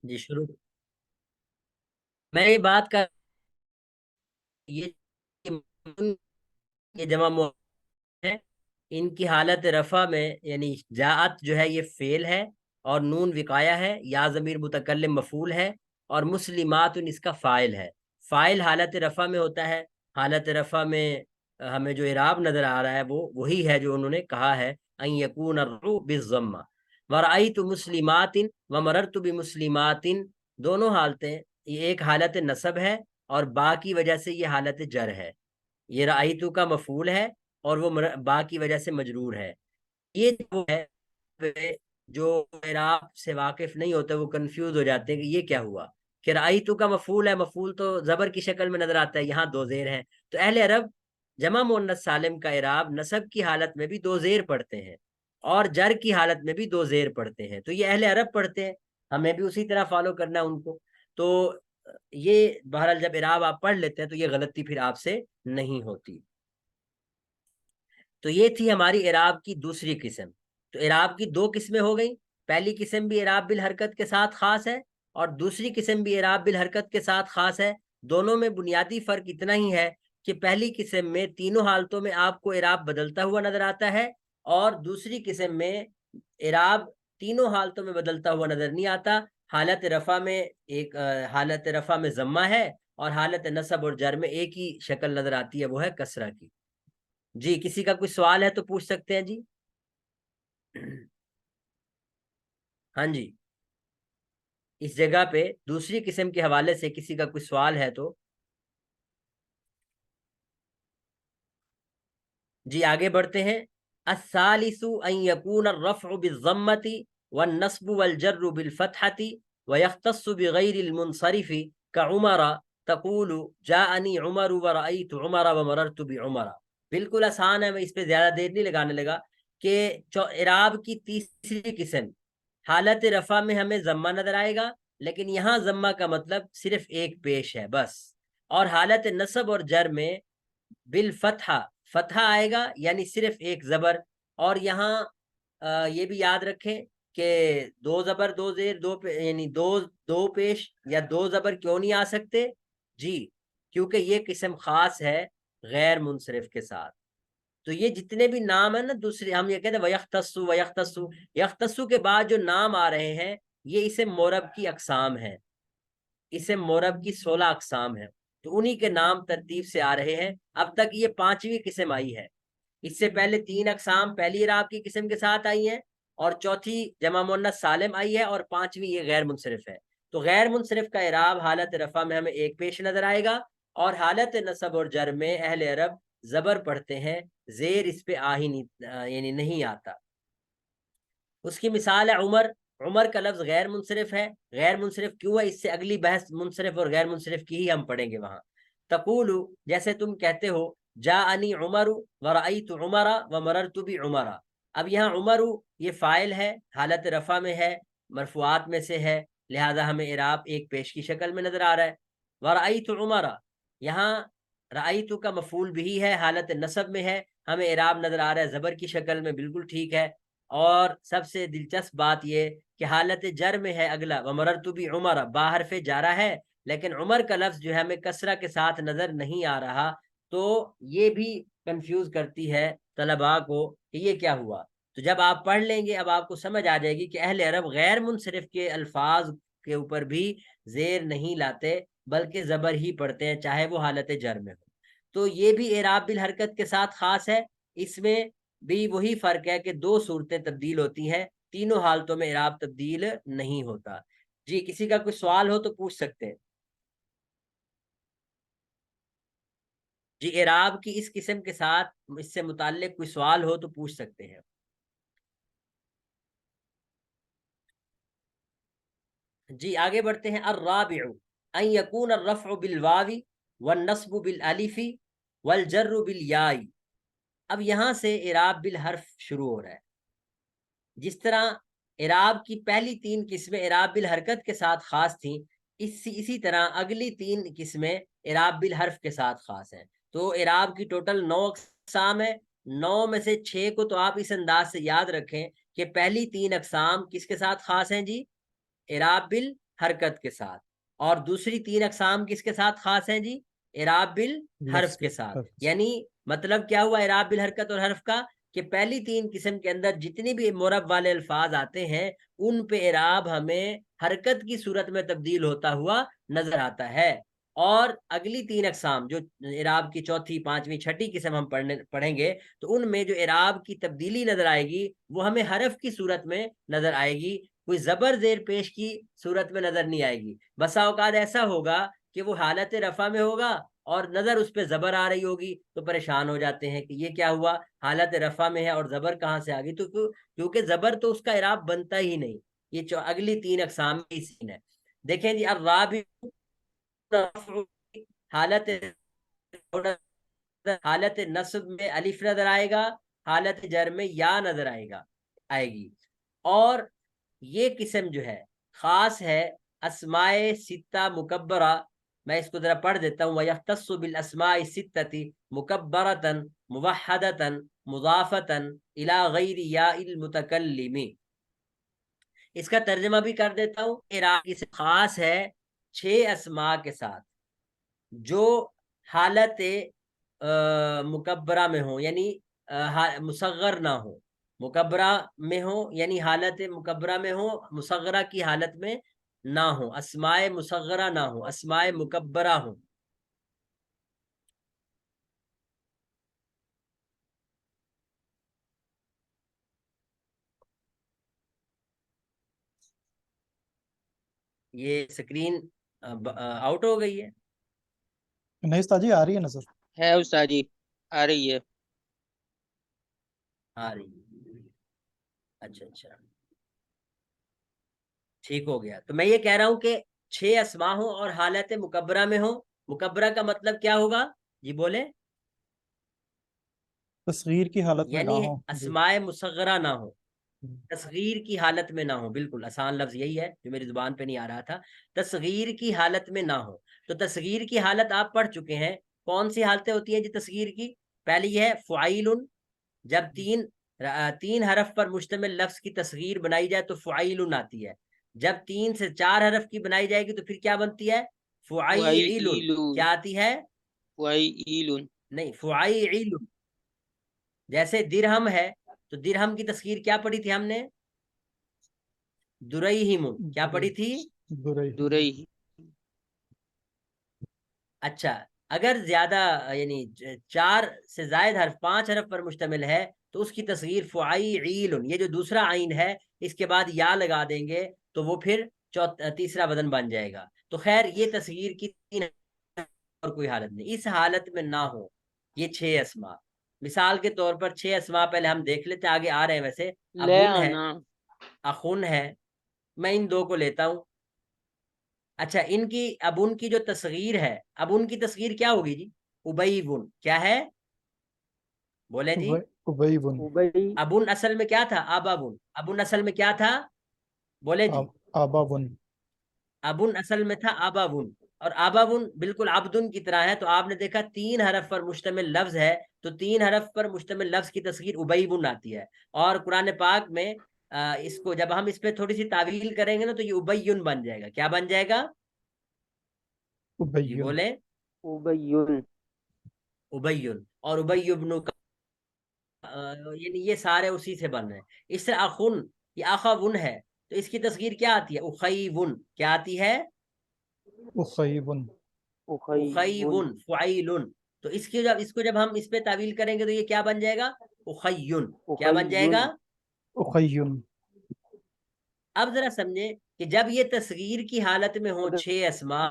جی شروع. میں یہ بات کر یہ جمع ہے، ان کی حالت رفع میں یعنی جاءت جو ہے یہ فعل ہے اور نون وقایا ہے، یا ضمیر متکلم مفعول ہے، اور مسلمات اس کا فاعل ہے. فاعل حالت رفع میں ہوتا ہے. حالت رفع میں ہمیں جو اعراب نظر آ رہا ہے وہ وہی ہے جو انہوں نے کہا ہے ان یکون الرفع بالضمہ. ورأیت مسلمات ومررت بمسلمات، دونوں حالتیں، یہ ایک حالت نصب ہے اور با کی وجہ سے یہ حالت جر ہے. یہ رأیتو کا مفعول ہے اور وہ با کی وجہ سے مجرور ہے. یہ جو ہے جو اعراب سے واقف نہیں ہوتے وہ کنفیوز ہو جاتے ہیں کہ یہ کیا ہوا، کہ رأیتو کا مفعول ہے، مفعول تو زبر کی شکل میں نظر آتا ہے، یہاں دو زیر ہیں. تو اہل عرب جمع مؤنث سالم کا اعراب نصب کی حالت میں بھی دو زیر پڑھتے ہیں اور جر کی حالت میں بھی دو زیر پڑھتے ہیں. تو یہ اہل عرب پڑھتے ہیں، ہمیں بھی اسی طرح فالو کرنا ہے ان کو. تو یہ بہرحال جب اعراب آپ پڑھ لیتے ہیں تو یہ غلطی پھر آپ سے نہیں ہوتی. تو یہ تھی ہماری اعراب کی دوسری قسم. تو اعراب کی دو قسمیں ہو گئیں. پہلی قسم بھی اعراب بالحرکت کے ساتھ خاص ہے اور دوسری قسم بھی اعراب بالحرکت کے ساتھ خاص ہے. دونوں میں بنیادی فرق اتنا ہی ہے کہ پہلی قسم میں تینوں حالتوں میں آپ کو اعراب بدلتا ہوا نظر آتا ہے، اور دوسری قسم میں اعراب تینوں حالتوں میں بدلتا ہوا نظر نہیں آتا. حالت رفع میں حالت رفع میں ضمہ ہے اور حالت نصب اور جر میں ایک ہی شکل نظر آتی ہے، وہ ہے کسرہ کی. جی کسی کا کوئی سوال ہے تو پوچھ سکتے ہیں جی. ہاں جی، اس جگہ پہ دوسری قسم کے حوالے سے کسی کا کوئی سوال ہے تو جی آگے بڑھتے ہیں. الثالث ان يكون الرفع بالضمة والنصب والجر بالفتحة ويختص بغير المنصرف كعمر تقول جاءني عمر ورأيت عمر ومررت بعمر. بالکل آسان ہے، میں اس پہ زیادہ دیر نہیں لگانے لگا. کہ اعراب کی تیسری قسم حالت رفع میں ہمیں ضمہ نظر آئے گا، لیکن یہاں ضمہ کا مطلب صرف ایک پیش ہے بس. اور حالت نصب اور جر میں بالفتحہ فتحہ آئے گا یعنی صرف ایک زبر. اور یہاں یہ بھی یاد رکھیں کہ دو زبر دو زیر یعنی دو پیش یا دو زبر کیوں نہیں آ سکتے؟ جی کیونکہ یہ قسم خاص ہے غیر منصرف کے ساتھ. تو یہ جتنے بھی نام ہیں نا دوسرے، ہم یہ کہتے ہیں وَيَخْتَصُّ وَيَخْتَصُّ، یختصو کے بعد جو نام آ رہے ہیں یہ اسم مورب کی اقسام ہے. اسم مورب کی 16 اقسام ہیں، تو انہی کے نام ترتیب سے آ رہے ہیں. اب تک یہ 5ویں قسم آئی ہے. اس سے پہلے 3 اقسام پہلی اعراب کی قسم کے ساتھ آئی ہیں اور چوتھی جمع مؤنث سالم آئی ہے، اور پانچویں یہ غیر منصرف ہے. تو غیر منصرف کا اعراب حالت رفع میں ہمیں ایک پیش نظر آئے گا، اور حالت نصب اور جر میں اہل عرب زبر پڑھتے ہیں، زیر اس پہ آ ہی نہیں یعنی نہیں آتا. اس کی مثال ہے عمر. عمر کا لفظ غیر منصرف ہے. غیر منصرف کیوں ہے، اس سے اگلی بحث منصرف اور غیر منصرف کی ہی ہم پڑھیں گے وہاں. تقول، جیسے تم کہتے ہو جاءنی عمر ورأیت عمر ومررت بعمر. اب یہاں عمر یہ فاعل ہے، حالت رفع میں ہے، مرفوعات میں سے ہے، لہذا ہمیں اعراب ایک پیش کی شکل میں نظر آ رہا ہے. ورأیت عمر، یہاں رأیت کا مفعول بھی ہے، حالت نصب میں ہے، ہمیں اعراب نظر آ رہا ہے زبر کی شکل میں، بالکل ٹھیک ہے. اور سب سے دلچسپ بات یہ کہ حالت جر میں ہے اگلا، ومررت بعمر، با حرف جارہ ہے، لیکن عمر کا لفظ جو ہے ہمیں کسرہ کے ساتھ نظر نہیں آ رہا. تو یہ بھی کنفیوز کرتی ہے طلباء کو کہ یہ کیا ہوا. تو جب آپ پڑھ لیں گے اب آپ کو سمجھ آ جائے گی کہ اہل عرب غیر منصرف کے الفاظ کے اوپر بھی زیر نہیں لاتے بلکہ زبر ہی پڑھتے ہیں، چاہے وہ حالت جر میں ہو. تو یہ بھی اعراب بالحرکت کے ساتھ خاص ہے. اس میں بھی وہی فرق ہے کہ دو صورتیں تبدیل ہوتی ہیں، تینوں حالتوں میں اعراب تبدیل نہیں ہوتا. جی کسی کا کوئی سوال ہو تو پوچھ سکتے ہیں. جی اعراب کی اس قسم کے ساتھ اس سے متعلق کوئی سوال ہو تو پوچھ سکتے ہیں. جی آگے بڑھتے ہیں. الرابع ان یکون الرفع بالواو والنصب بالالف والجر بالیاء. اب یہاں سے اعراب بالحرف شروع ہو رہا ہے. جس طرح اعراب کی پہلی تین قسمیں اعراب بالحرکت کے ساتھ خاص تھیں، اسی طرح اگلی تین قسمیں اعراب بالحرف کے ساتھ خاص ہیں. تو اعراب کی ٹوٹل 9 اقسام ہے. 9 میں سے 6 کو تو آپ اس انداز سے یاد رکھیں کہ پہلی 3 اقسام کس کے ساتھ خاص ہیں جی؟ اعراب بالحرکت کے ساتھ. اور دوسری 3 اقسام کس کے ساتھ خاص ہیں جی؟ اعراب بالحرف کے ساتھ. یعنی مطلب کیا ہوا اعراب بالحرکت اور حرف کا کہ پہلی 3 قسم کے اندر جتنی بھی مرب والے الفاظ آتے ہیں ان پہ اعراب ہمیں حرکت کی صورت میں تبدیل ہوتا ہوا نظر آتا ہے. اور اگلی 3 اقسام جو اعراب کی چوتھی، پانچویں، چھٹی قسم ہم پڑھیں گے تو ان میں جو اعراب کی تبدیلی نظر آئے گی وہ ہمیں حرف کی صورت میں نظر آئے گی، کوئی زبر زیر پیش کی صورت میں نظر نہیں آئے گی. بسا اوقات ایسا ہوگا کہ وہ حالت رفع میں ہوگا اور نظر اس پہ زبر آ رہی ہوگی تو پریشان ہو جاتے ہیں کہ یہ کیا ہوا، حالت رفع میں ہے اور زبر کہاں سے آ گئی. تو کیونکہ زبر تو اس کا اعراب بنتا ہی نہیں. یہ اگلی 3 اقسام میں سین ہے. دیکھیں جی الرابع حالت نصب میں الف نظر آئے گا، حالت جر میں یا نظر آئے گی. اور یہ قسم جو ہے خاص ہے اسماء ستہ مکبرہ. میں اس کو ذرا پڑھ دیتا ہوں. وَيَخْتَصُّ بِالْأَسْمَاءِ السِّتَّةِ مُكَبَّرَةً مُوَحَّدَةً مُضَافَةً إِلَى غَيْرِ يَاءِ الْمُتَكَلِّمِ. اس کا ترجمہ بھی کر دیتا ہوں. اعراب سے خاص ہے 6 اسماء کے ساتھ جو حالت مکبرہ میں ہوں، یعنی مصغر نہ ہو. مکبرہ میں ہو یعنی حالت مکبرہ میں ہو، مصغرہ کی حالت میں نہ ہو. اسماء مصغرہ نہ ہو، اسماء مکبرہ ہوں. یہ سکرین آؤٹ ہو گئی ہے؟
نہیں استاد جی آ رہی ہے نظر.
ہے استاد جی آ رہی ہے.
آ رہی ہے. اچھا ٹھیک ہو گیا. تو میں یہ کہہ رہا ہوں کہ 6 اسماء ہوں اور حالت مکبرہ میں ہوں. مکبرہ کا مطلب کیا ہوگا جی بولے؟
تصغیر کی حالت میں نہ
یعنی
ہو.
اسماء مصغرہ نہ ہو، تصغیر کی حالت میں نہ ہو. بالکل آسان لفظ یہی ہے جو میری زبان پہ نہیں آ رہا تھا. تصغیر کی حالت میں نہ ہو. تو تصغیر کی حالت آپ پڑھ چکے ہیں. کون سی حالتیں ہوتی ہیں جی تصغیر کی؟ پہلی ہے فعیل، جب 3 حرف پر مشتمل لفظ کی تصغیر بنائی جائے تو فعیل آتی ہے. جب 3 سے 4 حرف کی بنائی جائے گی تو پھر کیا بنتی ہے؟ فعیل. کیا آتی ہے؟
فعیل.
نہیں فعیل. جیسے درہم ہے تو درہم کی تصغیر کیا پڑھی تھی ہم نے؟ دریہم. کیا پڑھی تھی؟
دریہ.
اچھا اگر زیادہ یعنی 4 سے زائد حرف 5 حرف پر مشتمل ہے تو اس کی تصغیر فعیل، یہ جو دوسرا عین ہے اس کے بعد یا لگا دیں گے تو وہ پھر تیسرا وزن بن جائے گا. تو خیر یہ تصغیر کی اور کوئی حالت نہیں. اس حالت میں نہ ہو یہ 6 اسما، مثال کے طور پر 6 اسما پہلے ہم دیکھ لیتے، آگے آ رہے ہیں. ویسے
لے
ابن ہے،
آنا،
اخن ہے، میں ان دو کو لیتا ہوں. اچھا ان کی ابن کی جو تصغیر ہے، ابن کی تصغیر کیا ہوگی جی؟ ابیبن. کیا ہے بولیں جی؟
ابیبن.
ابئی
ابن اصل میں کیا تھا؟ ابابن. ابن اصل میں کیا تھا؟ بولیں جی.
آبابن.
ابن اصل میں تھا ابابن، اور ابابن بالکل عبدن کی طرح ہے. تو آپ نے دیکھا 3 حرف پر مشتمل لفظ ہے، تو 3 حرف پر مشتمل لفظ کی تصغیر ابیبن آتی ہے. اور قرآن پاک میں اس کو جب ہم اس پہ تھوڑی سی تعویل کریں گے نا تو یہ ابین بن جائے گا. کیا بن جائے گا جی؟
ابین.
بولیں.
ابیون،
ابین. اور ابی ابن کا یعنی یہ سارے اسی سے بن رہے ہیں. اس سے اخن، یہ اخون ہے، تو اس کی تصغیر کیا آتی ہے؟ اخیون. کیا آتی ہے؟
اخیبن.
اخیون،
اخیون فعیلن. تو اس کی جب اس کو جب ہم اس پہ تعویل کریں گے تو یہ کیا بن جائے گا؟ اخیون. کیا بن جائے گا؟
اخیون،
اخیون.
اب ذرا سمجھیں کہ جب یہ تصغیر کی حالت میں ہوں 6 اسما،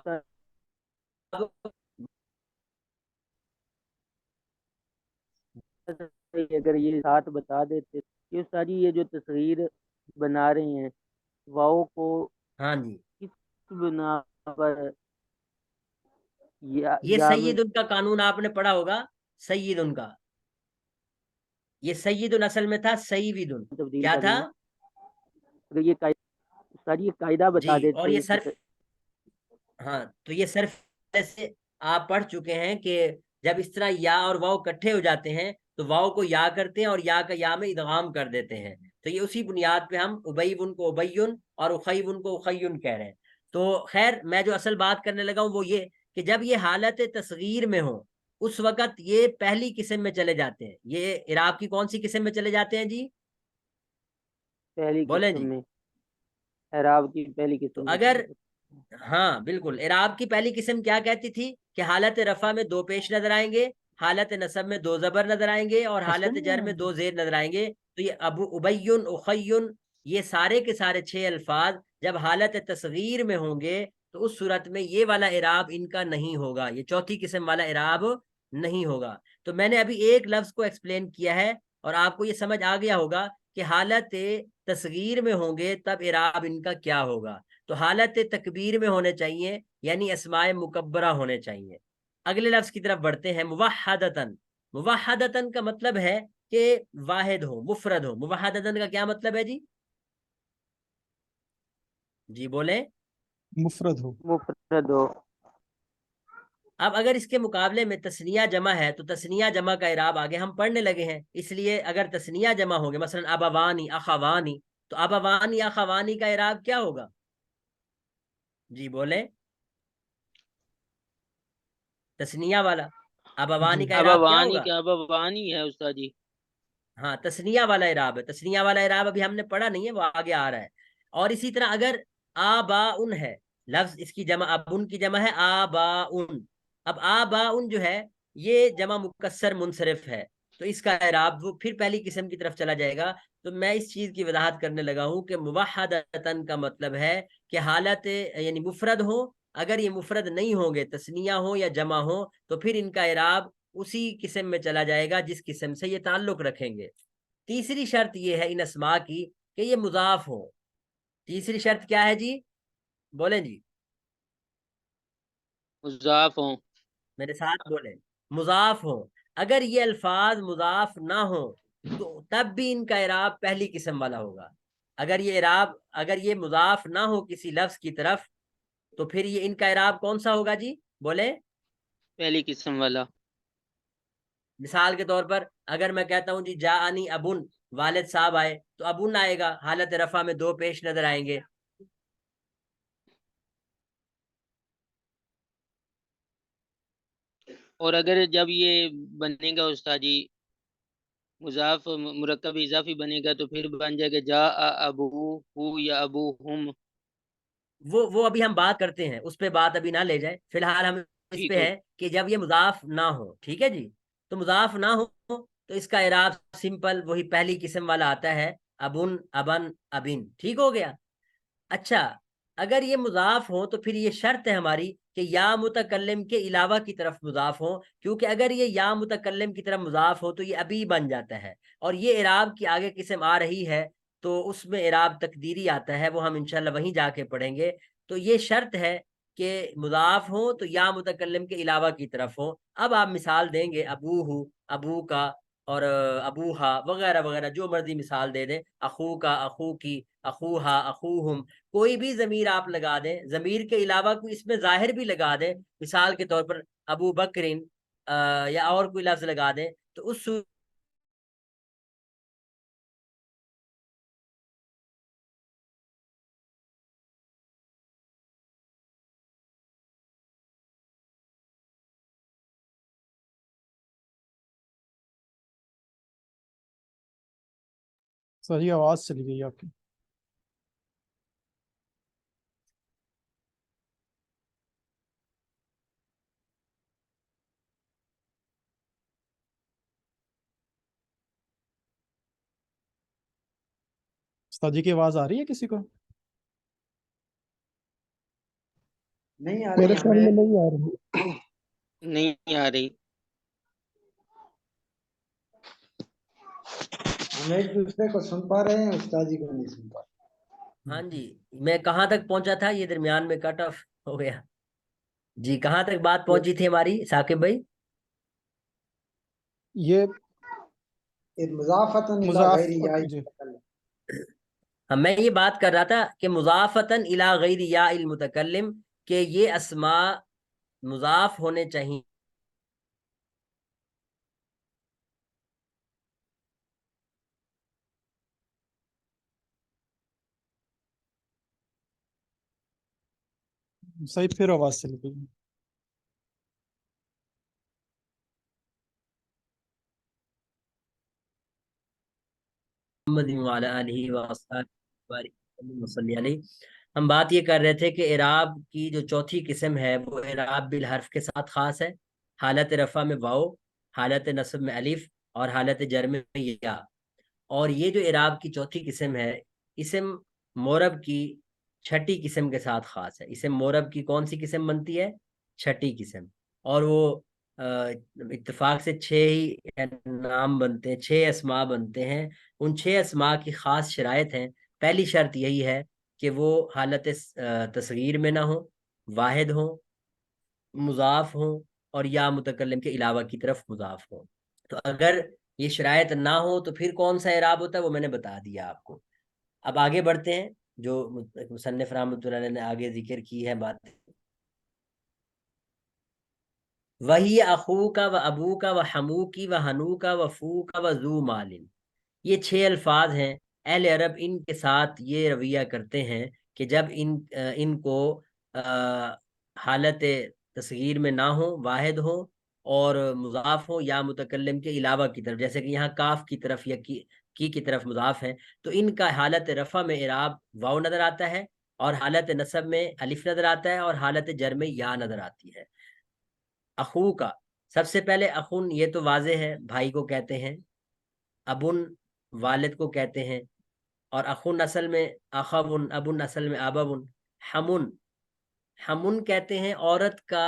اگر یہ ساتھ بتا دیتے یہ ساری یہ جو تصغیر بنا رہے ہیں واؤ کو
ہاں جی،
کس بنا پر
یہ
یا میں
سید ان کا قانون آپ نے پڑھا ہوگا. سید ان کا، یہ سید اصل میں تھا سید.
تبدیل
کیا تھا
کرنا ہے؟ اگر یہ ساری قاعدہ بتا
جی؟ اور
دیتے
یہ
یہ
صرف، ہاں تو یہ صرف سے آپ پڑھ چکے ہیں کہ جب اس طرح یا اور واؤ کٹھے ہو جاتے ہیں تو واؤ کو یا کرتے ہیں اور یا کا یا میں ادغام کر دیتے ہیں. تو یہ اسی بنیاد پہ ہم ابیبن کو ابیون اور اخیبن کو اخیون کہہ رہے ہیں. تو خیر میں جو اصل بات کرنے لگا ہوں وہ یہ کہ جب یہ حالت تصغیر میں ہو اس وقت یہ پہلی قسم میں چلے جاتے ہیں. یہ اعراب کی کون سی قسم میں چلے جاتے ہیں جی؟
پہلی
بولیں
قسم
جی.
میں، اعراب کی پہلی
تو
قسم میں
اگر، ہاں بالکل، اعراب کی پہلی قسم کیا کہتی تھی کہ حالت رفع میں 2 پیش نظر آئیں گے، حالت نصب میں 2 زبر نظر آئیں گے، اور حالت جر میں 2 زیر نظر آئیں گے. تو یہ ابین، اخیون، یہ سارے کے سارے 6 الفاظ جب حالت تصغیر میں ہوں گے تو اس صورت میں یہ والا اعراب ان کا نہیں ہوگا، یہ چوتھی قسم والا اعراب نہیں ہوگا. تو میں نے ابھی ایک لفظ کو ایکسپلین کیا ہے اور آپ کو یہ سمجھ آ گیا ہوگا کہ حالت تصغیر میں ہوں گے تب اعراب ان کا کیا ہوگا. تو حالت تکبیر میں ہونے چاہیے، یعنی اسماء مکبرہ ہونے چاہیے. اگلے لفظ کی طرف بڑھتے ہیں. موحدتن. موحدتن کا مطلب ہے کہ واحد ہو، مفرد ہو. موحدتن کا کیا مطلب ہے جی؟ جی بولیں.
مفرد ہو.
مفرد ہو.
اب اگر اس کے مقابلے میں تثنیہ جمع ہے تو تثنیہ جمع کا اعراب آگے ہم پڑھنے لگے ہیں، اس لیے اگر تثنیہ جمع ہو گے مثلا ابوانی اخوانی، تو ابوانی اخوانی کا اعراب کیا ہوگا؟ جی بولیں. تثنیہ والا ابوانی
جی.
کا اعراب کیا
ابوانی
ہوگا؟
کیا ابوانی ہے استاد جی؟
ہاں تثنیہ والا اعراب ہے. تثنیہ والا اعراب ابھی ہم نے پڑھا نہیں ہے، وہ آگے آ رہا ہے. اور اسی طرح اگر آباؤن ہے لفظ، اس کی جمع ابن کی جمع ہے آباؤن. اب آباؤن جو ہے یہ جمع مکسر منصرف ہے، تو اس کا اعراب وہ پھر پہلی قسم کی طرف چلا جائے گا. تو میں اس چیز کی وضاحت کرنے لگا ہوں کہ موحدتن کا مطلب ہے کہ حالت یعنی مفرد ہو، اگر یہ مفرد نہیں ہوں گے، تثنیہ ہو یا جمع ہو، تو پھر ان کا اعراب اسی قسم میں چلا جائے گا جس قسم سے یہ تعلق رکھیں گے. تیسری شرط یہ ہے ان اسماء کی کہ یہ مضاف ہو. تیسری شرط کیا ہے جی؟ بولیں جی.
مضاف ہوں.
میرے ساتھ بولیں. مضاف ہو. اگر یہ الفاظ مضاف نہ ہو تو تب بھی ان کا اعراب پہلی قسم والا ہوگا. اگر یہ مضاف نہ ہو کسی لفظ کی طرف تو پھر یہ ان کا اعراب کون سا ہوگا جی؟ بولیں.
پہلی قسم والا.
مثال کے طور پر اگر میں کہتا ہوں جی جاءنی ابن، والد صاحب آئے، تو ابن آئے گا، حالت رفع میں 2 پیش نظر آئیں گے.
اور اگر جب یہ بنے گا استاد جی مضاف مرکب اضافی بنے گا تو پھر بن جائے گا جا ابو ہو یا ابو ہم.
وہ ابھی ہم بات کرتے ہیں، اس پہ بات ابھی نہ لے جائیں، فی الحال ہم اس
ٹھیک
پہ
ہے.
ہے کہ جب یہ مضاف نہ ہو. ٹھیک ہے جی. تو مضاف نہ ہو تو اس کا اعراب سمپل وہی پہلی قسم والا آتا ہے، ابن، ابن، ابن، ٹھیک ہو گیا۔ اچھا اگر یہ مضاف ہو تو پھر یہ شرط ہے ہماری کہ یا متکلم کے علاوہ کی طرف مضاف ہو، کیونکہ اگر یہ یا متکلم کی طرف مضاف ہو تو یہ ابھی بن جاتا ہے، اور یہ اعراب کی آگے قسم آ رہی ہے تو اس میں اعراب تقدیری آتا ہے، وہ ہم انشاءاللہ وہیں جا کے پڑھیں گے۔ تو یہ شرط ہے کہ مضاف ہو تو یا متکلم کے علاوہ کی طرف ہو۔ اب آپ مثال دیں گے ابو ہو، ابو کا، اور ابوہا وغیرہ وغیرہ، جو مرضی مثال دے دیں، اخو کا، اخو کی، اخوہا، اخوہم، کوئی بھی ضمیر آپ لگا دیں، ضمیر کے علاوہ کوئی اس میں ظاہر بھی لگا دیں، مثال کے طور پر ابو بکرین، یا اور کوئی لفظ لگا دیں، تو اس
صحیح آواز چلی گئی آپ کی۔ استاد جی کی آواز آ رہی ہے کسی کو؟
نہیں آ رہی
میرے خیال میں
ہمیں،
نہیں آ رہی۔
نہیں آ رہی۔
ہم ایک دوسرے کو سن پا رہے ہیں، استاد جی کو نہیں سن پا رہے۔
ہاں جی، میں کہاں تک پہنچا تھا؟ یہ درمیان میں کٹ آف ہو گیا جی۔ کہاں تک بات پہنچی تھی ہماری ثاقب بھائی؟
یہ
مضافتن الی غیر یا
جی
ہاں، میں یہ بات کر رہا تھا کہ مضافتن الی غیر یا المتکلم، کہ یہ اسماء مضاف ہونے چاہیے
صحیح، پھر آواز چلی گئی۔
محمد وعلی آلہ وصحبہ وسلم علیہ۔ ہم بات یہ کر رہے تھے کہ اعراب کی جو چوتھی قسم ہے وہ اعراب بالحرف کے ساتھ خاص ہے، حالت رفع میں واو، حالت نصب میں الف، اور حالت جر میں یا۔ اور یہ جو اعراب کی چوتھی قسم ہے، اسم مورب کی چھٹی قسم کے ساتھ خاص ہے۔ اسم مورب کی کون سی قسم بنتی ہے؟ چھٹی قسم، اور وہ اتفاق سے 6 ہی نام بنتے ہیں، 6 اسماء بنتے ہیں۔ ان 6 اسماء کی خاص شرائط ہیں۔ پہلی شرط یہی ہے کہ وہ حالت تصغیر میں نہ ہو، واحد ہوں، مضاف ہوں، اور یا متکلم کے علاوہ کی طرف مضاف ہوں۔ تو اگر یہ شرائط نہ ہو تو پھر کون سا اعراب ہوتا ہے وہ میں نے بتا دیا آپ کو۔ اب آگے بڑھتے ہیں، جو مصنف رحمۃ اللہ علیہ نے آگے ذکر کی ہے بات، وہی اخو کا و ابو کا و حمو کی و ہنو کا و فو کا و ذو مالن، یہ 6 الفاظ ہیں۔ اہل عرب ان کے ساتھ یہ رویہ کرتے ہیں کہ جب ان کو حالت تصغیر میں نہ ہو، واحد ہو، اور مضاف ہو یا متکلم کے علاوہ کی طرف، جیسے کہ یہاں کاف کی طرف یا کی طرف مضاف ہے، تو ان کا حالت رفع میں اعراب واو نظر آتا ہے، اور حالت نصب میں الف نظر آتا ہے، اور حالت جر میں یا نظر آتی ہے۔ اخو کا، سب سے پہلے اخن، یہ تو واضح ہے، بھائی کو کہتے ہیں۔ ابن، والد کو کہتے ہیں، اور اخن اصل میں اخون، ابن اصل میں ابون۔ حمن، حمن کہتے ہیں عورت کا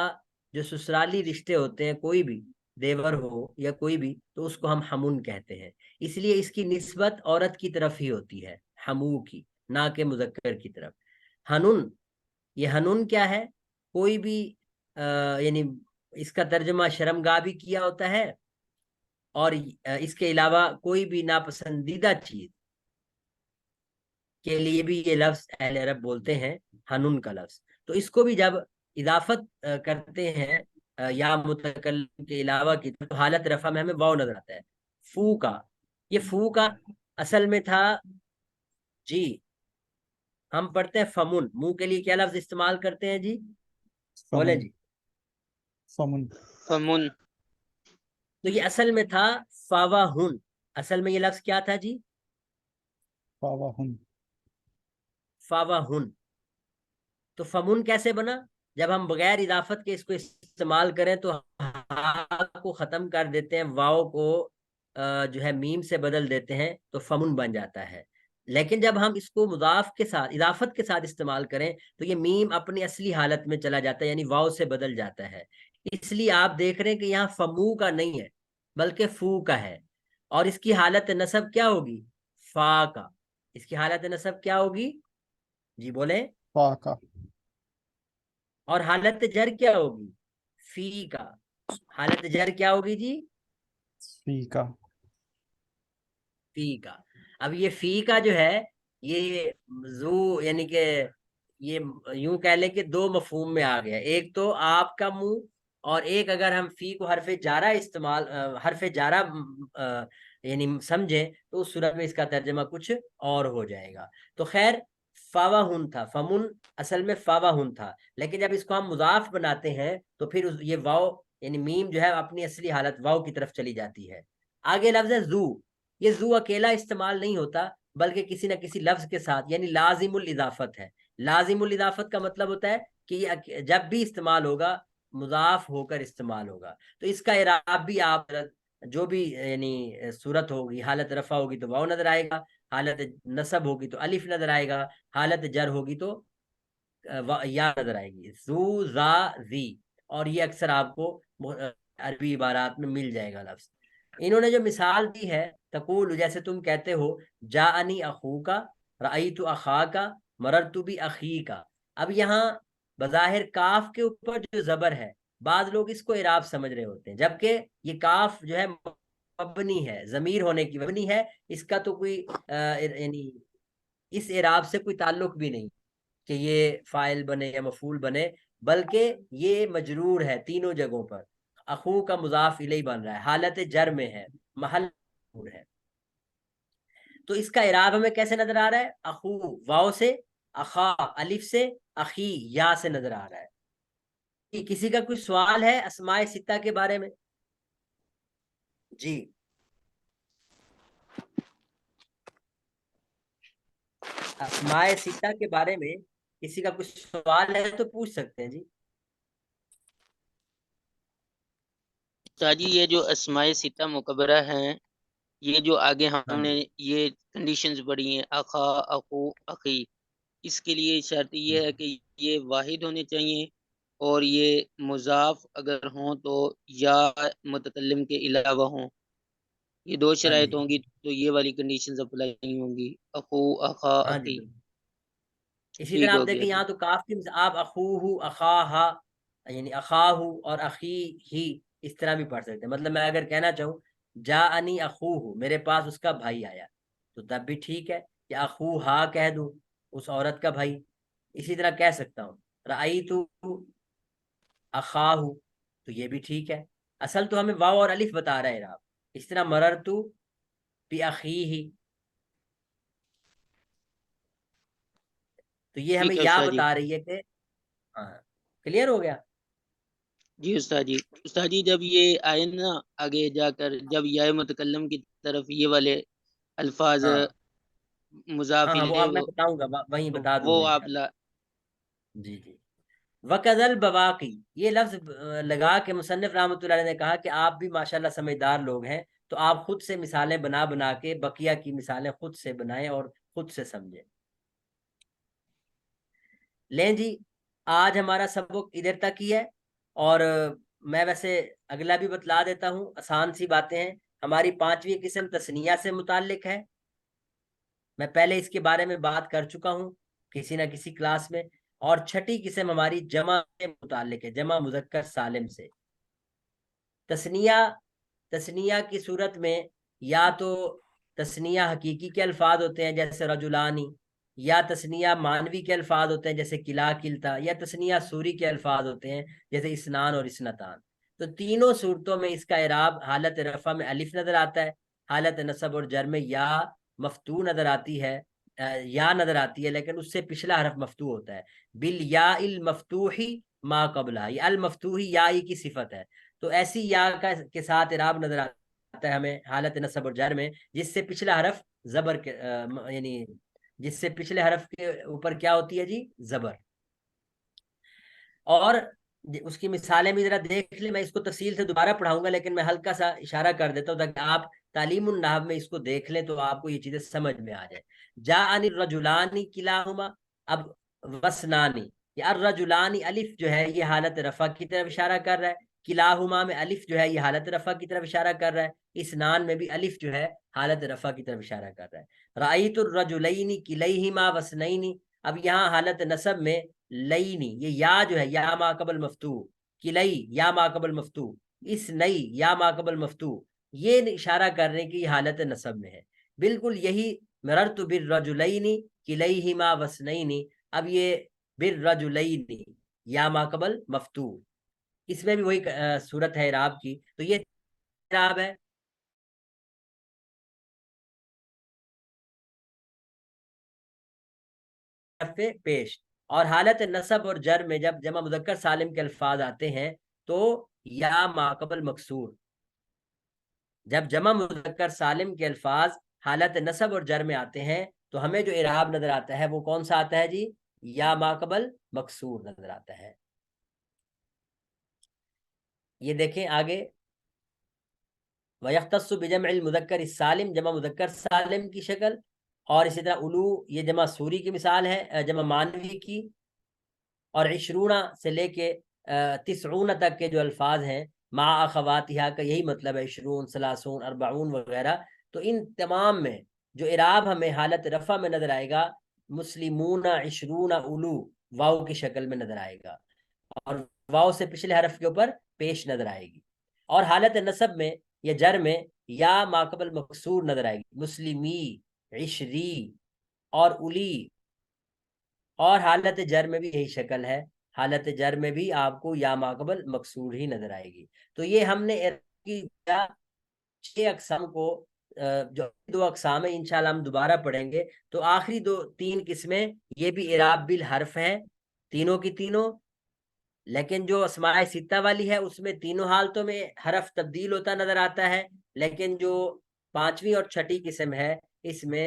جو سسرالی رشتے ہوتے ہیں، کوئی بھی دیور ہو یا کوئی بھی، تو اس کو ہم حمن کہتے ہیں، اس لیے اس کی نسبت عورت کی طرف ہی ہوتی ہے، حمو کی، نہ کہ مذکر کی طرف۔ حنن، یہ حنن کیا ہے؟ کوئی بھی یعنی اس کا ترجمہ شرمگاہ بھی کیا ہوتا ہے، اور اس کے علاوہ کوئی بھی ناپسندیدہ چیز کے لیے بھی یہ لفظ اہل عرب بولتے ہیں، حنن کا لفظ۔ تو اس کو بھی جب اضافت کرتے ہیں یا متکلم کے علاوہ کی، تو حالت رفع میں ہمیں واو نظر آتا ہے۔ فو کا، یہ فو کا اصل میں تھا، جی ہم پڑھتے ہیں فمن، منہ کے لیے کیا لفظ استعمال کرتے ہیں جی؟ بولیں جی۔
فمن،
فمن،
تو یہ اصل میں تھا فاواہن، اصل میں یہ لفظ کیا تھا جی؟
فاواہن،
فاواہن۔ تو فمن کیسے بنا؟ جب ہم بغیر اضافت کے اس کو استعمال کریں تو ہا کو ختم کر دیتے ہیں، واؤ کو جو ہے میم سے بدل دیتے ہیں تو فمن بن جاتا ہے، لیکن جب ہم اس کو مضاف کے ساتھ اضافت کے ساتھ استعمال کریں تو یہ میم اپنی اصلی حالت میں چلا جاتا ہے، یعنی واو سے بدل جاتا ہے. اس لیے آپ دیکھ رہے ہیں کہ یہاں فمو کا نہیں ہے بلکہ فو کا ہے، اور اس کی حالت نصب کیا ہوگی؟ فا کا. اس کی حالت نصب کیا ہوگی؟ جی بولیں.
فا کا.
اور حالت جر کیا ہوگی؟ فی کا. حالت جر کیا ہوگی جی؟
فی کا.
فی کا. اب یہ فی کا جو ہے یہ زو یعنی کہ یہ یوں کہہ لیں کہ دو مفہوم میں آ گیا، ایک تو آپ کا منہ، اور ایک اگر ہم فی کو حرف جارہ استعمال حرف جارہ یعنی سمجھیں تو اس صورت میں اس کا ترجمہ کچھ اور ہو جائے گا. تو خیر فاوا ہن تھا، فمن اصل میں فاوا ہن تھا، لیکن جب اس کو ہم مضاف بناتے ہیں تو پھر یہ واو یعنی میم جو ہے اپنی اصلی حالت واو کی طرف چلی جاتی ہے. آگے لفظ ہے زو. یہ زو اکیلا استعمال نہیں ہوتا بلکہ کسی نہ کسی لفظ کے ساتھ، یعنی لازم الاضافت ہے. لازم الاضافت کا مطلب ہوتا ہے کہ یہ جب بھی استعمال ہوگا مضاف ہو کر استعمال ہوگا. تو اس کا اعراب بھی آپ جو بھی یعنی صورت ہوگی، حالت رفع ہوگی تو واو نظر آئے گا، حالت نصب ہوگی تو الف نظر آئے گا، حالت جر ہوگی تو یا نظر آئے گی، زو زا زی. اور یہ اکثر آپ کو عربی عبارات میں مل جائے گا لفظ. انہوں نے جو مثال دی ہے، تقول جیسے تم کہتے ہو جاءنی اخوکا رأیت اخاکا مررت باخیکا. اب یہاں بظاہر کاف کے اوپر جو زبر ہے بعض لوگ اس کو اعراب سمجھ رہے ہوتے ہیں، جبکہ یہ کاف جو ہے مبنی ہے، ضمیر ہونے کی مبنی ہے، اس کا تو کوئی یعنی اس اعراب سے کوئی تعلق بھی نہیں کہ یہ فاعل بنے یا مفعول بنے، بلکہ یہ مجرور ہے تینوں جگہوں پر. اخو کا مضاف الیہ بن رہا ہے، حالت جر میں ہے، محل ہے. تو اس کا اعراب ہمیں کیسے نظر آ رہا ہے؟ اخو واو سے، اخا الف سے، اخی یا سے نظر آ رہا ہے. کسی کا کوئی سوال ہے اسماء ستہ کے بارے میں؟ جی اسماء ستہ کے بارے میں کسی کا کچھ سوال ہے تو پوچھ سکتے ہیں.
جی یہ جو اسماء ستہ مکبرہ ہیں، یہ جو آگے ہم نے یہ کنڈیشنز پڑھی ہیں، اخا اخو اخی، اس کے لیے شرط یہ ہے کہ یہ واحد ہونے چاہیے، اور یہ مضاف اگر ہوں تو یا متکلم کے علاوہ ہوں. یہ دو شرائط ہوں گی تو یہ والی کنڈیشنز اپلائی ہوں گی، اخو اخا
ہاں
اخی.
جی. اسی
ٹھیک
طرح آپ
ہو گیا
دیکھیں
جی.
یہاں تو کاف کی آپ اخوہ اخاہا یعنی اخاہ اور اخی ہی اس طرح بھی پڑھ سکتے ہیں. مطلب میں اگر کہنا چاہوں جاءنی اخوہ میرے پاس اس کا بھائی آیا تو تب بھی ٹھیک ہے، یا اخوہا کہہ دوں اس عورت کا بھائی. اسی طرح کہہ سکتا ہوں رأیت اخاہ تو یہ بھی ٹھیک ہے. اصل تو ہمیں واو اور الف بتا رہا ہے اعراب. اس طرح مررت باخیہ تو یہ ہمیں
ٹھیک ہے
یا
استاد جی.
بتا رہی ہے کہ ہاں کلیئر ہو گیا.
جی استاد جی. استاد جی جب یہ آئے نا آگے جا کر، جب یا متکلم کی طرف یہ والے الفاظ
ہاں
مضاف
ہاں وہ
الیہ
اب میں بتاؤں گا، وہیں بتا دوں
وہ
گا
آپ
انشاءاللہ. جی جی. وَقَذَا الْبَوَاقِي یہ لفظ لگا کے مصنف رحمۃ اللہ علیہ نے کہا کہ آپ بھی ماشاءاللہ سمجھدار لوگ ہیں، تو آپ خود سے مثالیں بنا بنا کے بقیہ کی مثالیں خود سے بنائیں اور خود سے سمجھیں. لیں جی آج ہمارا سبق ادھر تک ہی ہے، اور میں ویسے اگلا بھی بتلا دیتا ہوں، آسان سی باتیں ہیں. ہماری 5ویں قسم تثنیہ سے متعلق ہے، میں پہلے اس کے بارے میں بات کر چکا ہوں کسی نہ کسی کلاس میں. اور 6ٹھی قسم ہماری جمع سے متعلق ہے، جمع مذکر سالم سے. تثنیہ کی صورت میں یا تو تثنیہ حقیقی کے الفاظ ہوتے ہیں جیسے رجلانی، یا تثنیہ معنوی کے الفاظ ہوتے ہیں جیسے کلا کلتا، یا تثنیہ سوری کے الفاظ ہوتے ہیں جیسے اسنان اور اسنتان. تو تینوں صورتوں میں اس کا اعراب حالت رفع میں الف نظر آتا ہے، حالت نصب اور جر میں یا مفتوح نظر آتی ہے، یا نظر آتی ہے، لیکن اس سے پچھلا حرف مفتوح ہوتا ہے. بالیاء المفتوحی ما قبلہ، یہ المفتوحی یا کی صفت ہے. تو ایسی یا کے ساتھ اعراب نظر آتا ہے ہمیں حالت نصب اور جر میں جس سے پچھلا حرف زبر کے یعنی جس سے پچھلے حرف کے اوپر کیا ہوتی ہے جی؟ زبر. اور اس کی مثالیں بھی ذرا دیکھ لیں. میں اس کو تفصیل سے دوبارہ پڑھاؤں گا لیکن میں ہلکا سا اشارہ کر دیتا ہوں تاکہ آپ تعلیم النحو میں اس کو دیکھ لیں تو آپ کو یہ چیزیں سمجھ میں آ جائے. جاءنی الرجلانی کلاہما. اب وسنانی، یہ الرجلانی الف جو ہے یہ حالت رفع کی طرف اشارہ کر رہا ہے. کلاہما میں الف جو ہے یہ حالت رفع کی طرف اشارہ کر رہا ہے. اسنان میں بھی الف جو ہے حالت رفع کی طرف اشارہ کر رہا ہے. رأیت الرجلین کلیہما وسنینی. اب یہاں حالت نصب میں لینی، یہ یا جو ہے یا ما قبل مفتوح، کلئی یا ما قبل مفتوح، اس نئی یا ما قبل مفتوح، یہ اشارہ کر رہے ہیں کہ یہ حالت نصب میں ہے. بالکل یہی مررت بالرجلین کلیہما وسنینی. اب یہ بالرجلین یا ما قبل مفتوح، اس میں بھی وہی صورت ہے اعراب کی. تو یہ اعراب ہے. پیش اور حالت نصب اور جر میں جب جمع مذکر سالم کے الفاظ آتے ہیں تو یا ما قبل مکسور. جب جمع مذکر سالم کے الفاظ حالت نصب اور جر میں آتے ہیں تو ہمیں جو اعراب نظر آتا ہے وہ کون سا آتا ہے جی؟ یا ما قبل مکسور نظر آتا ہے. یہ دیکھیں آگے، وَيَخْتَصُّ بِجَمْعِ الْمُذَكَّرِ السالم، جمع مذکر سالم کی شکل. اور اسی طرح الو یہ جمع سوری کی مثال ہے، جمع مانوی کی. اور عشرونہ سے لے کے تسعون تک کے جو الفاظ ہیں مع اخواتہا کا یہی مطلب ہے، عشرون، ثلاثون، اربعون وغیرہ. تو ان تمام میں جو اعراب ہمیں حالت رفع میں نظر آئے گا مسلمون عشرون الو واو کی شکل میں نظر آئے گا، اور واو سے پچھلے حرف کے اوپر پیش نظر آئے گی. اور حالت نصب میں یا جر میں یا ما قبل مکسور نظر آئے گی، مسلمی، عشری اور الی. اور حالت جر میں بھی یہی شکل ہے، حالت جر میں بھی آپ کو یا ما قبل مکسور ہی نظر آئے گی. تو یہ ہم نے کی 6 اقسام کو، جو 2 اقسام ہیں انشاءاللہ ہم دوبارہ پڑھیں گے. تو آخری 3 قسمیں یہ بھی اعراب بالحرف ہیں تینوں کی تینوں. لیکن جو اسماء ستہ والی ہے اس میں تینوں حالتوں میں حرف تبدیل ہوتا نظر آتا ہے، لیکن جو 5ویں اور 6ٹھی قسم ہے اس میں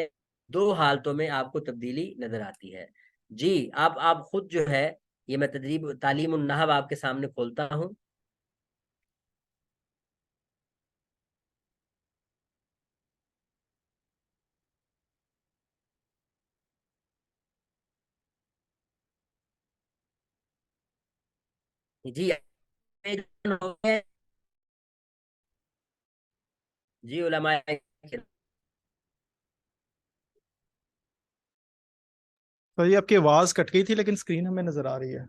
2 حالتوں میں آپ کو تبدیلی نظر آتی ہے. جی آپ خود جو ہے یہ میں تدریب تعلیم النحو آپ کے سامنے کھولتا ہوں. جی جی علماء
تو یہ آپ کی آواز کٹ گئی تھی لیکن اسکرین ہمیں نظر آ رہی ہے.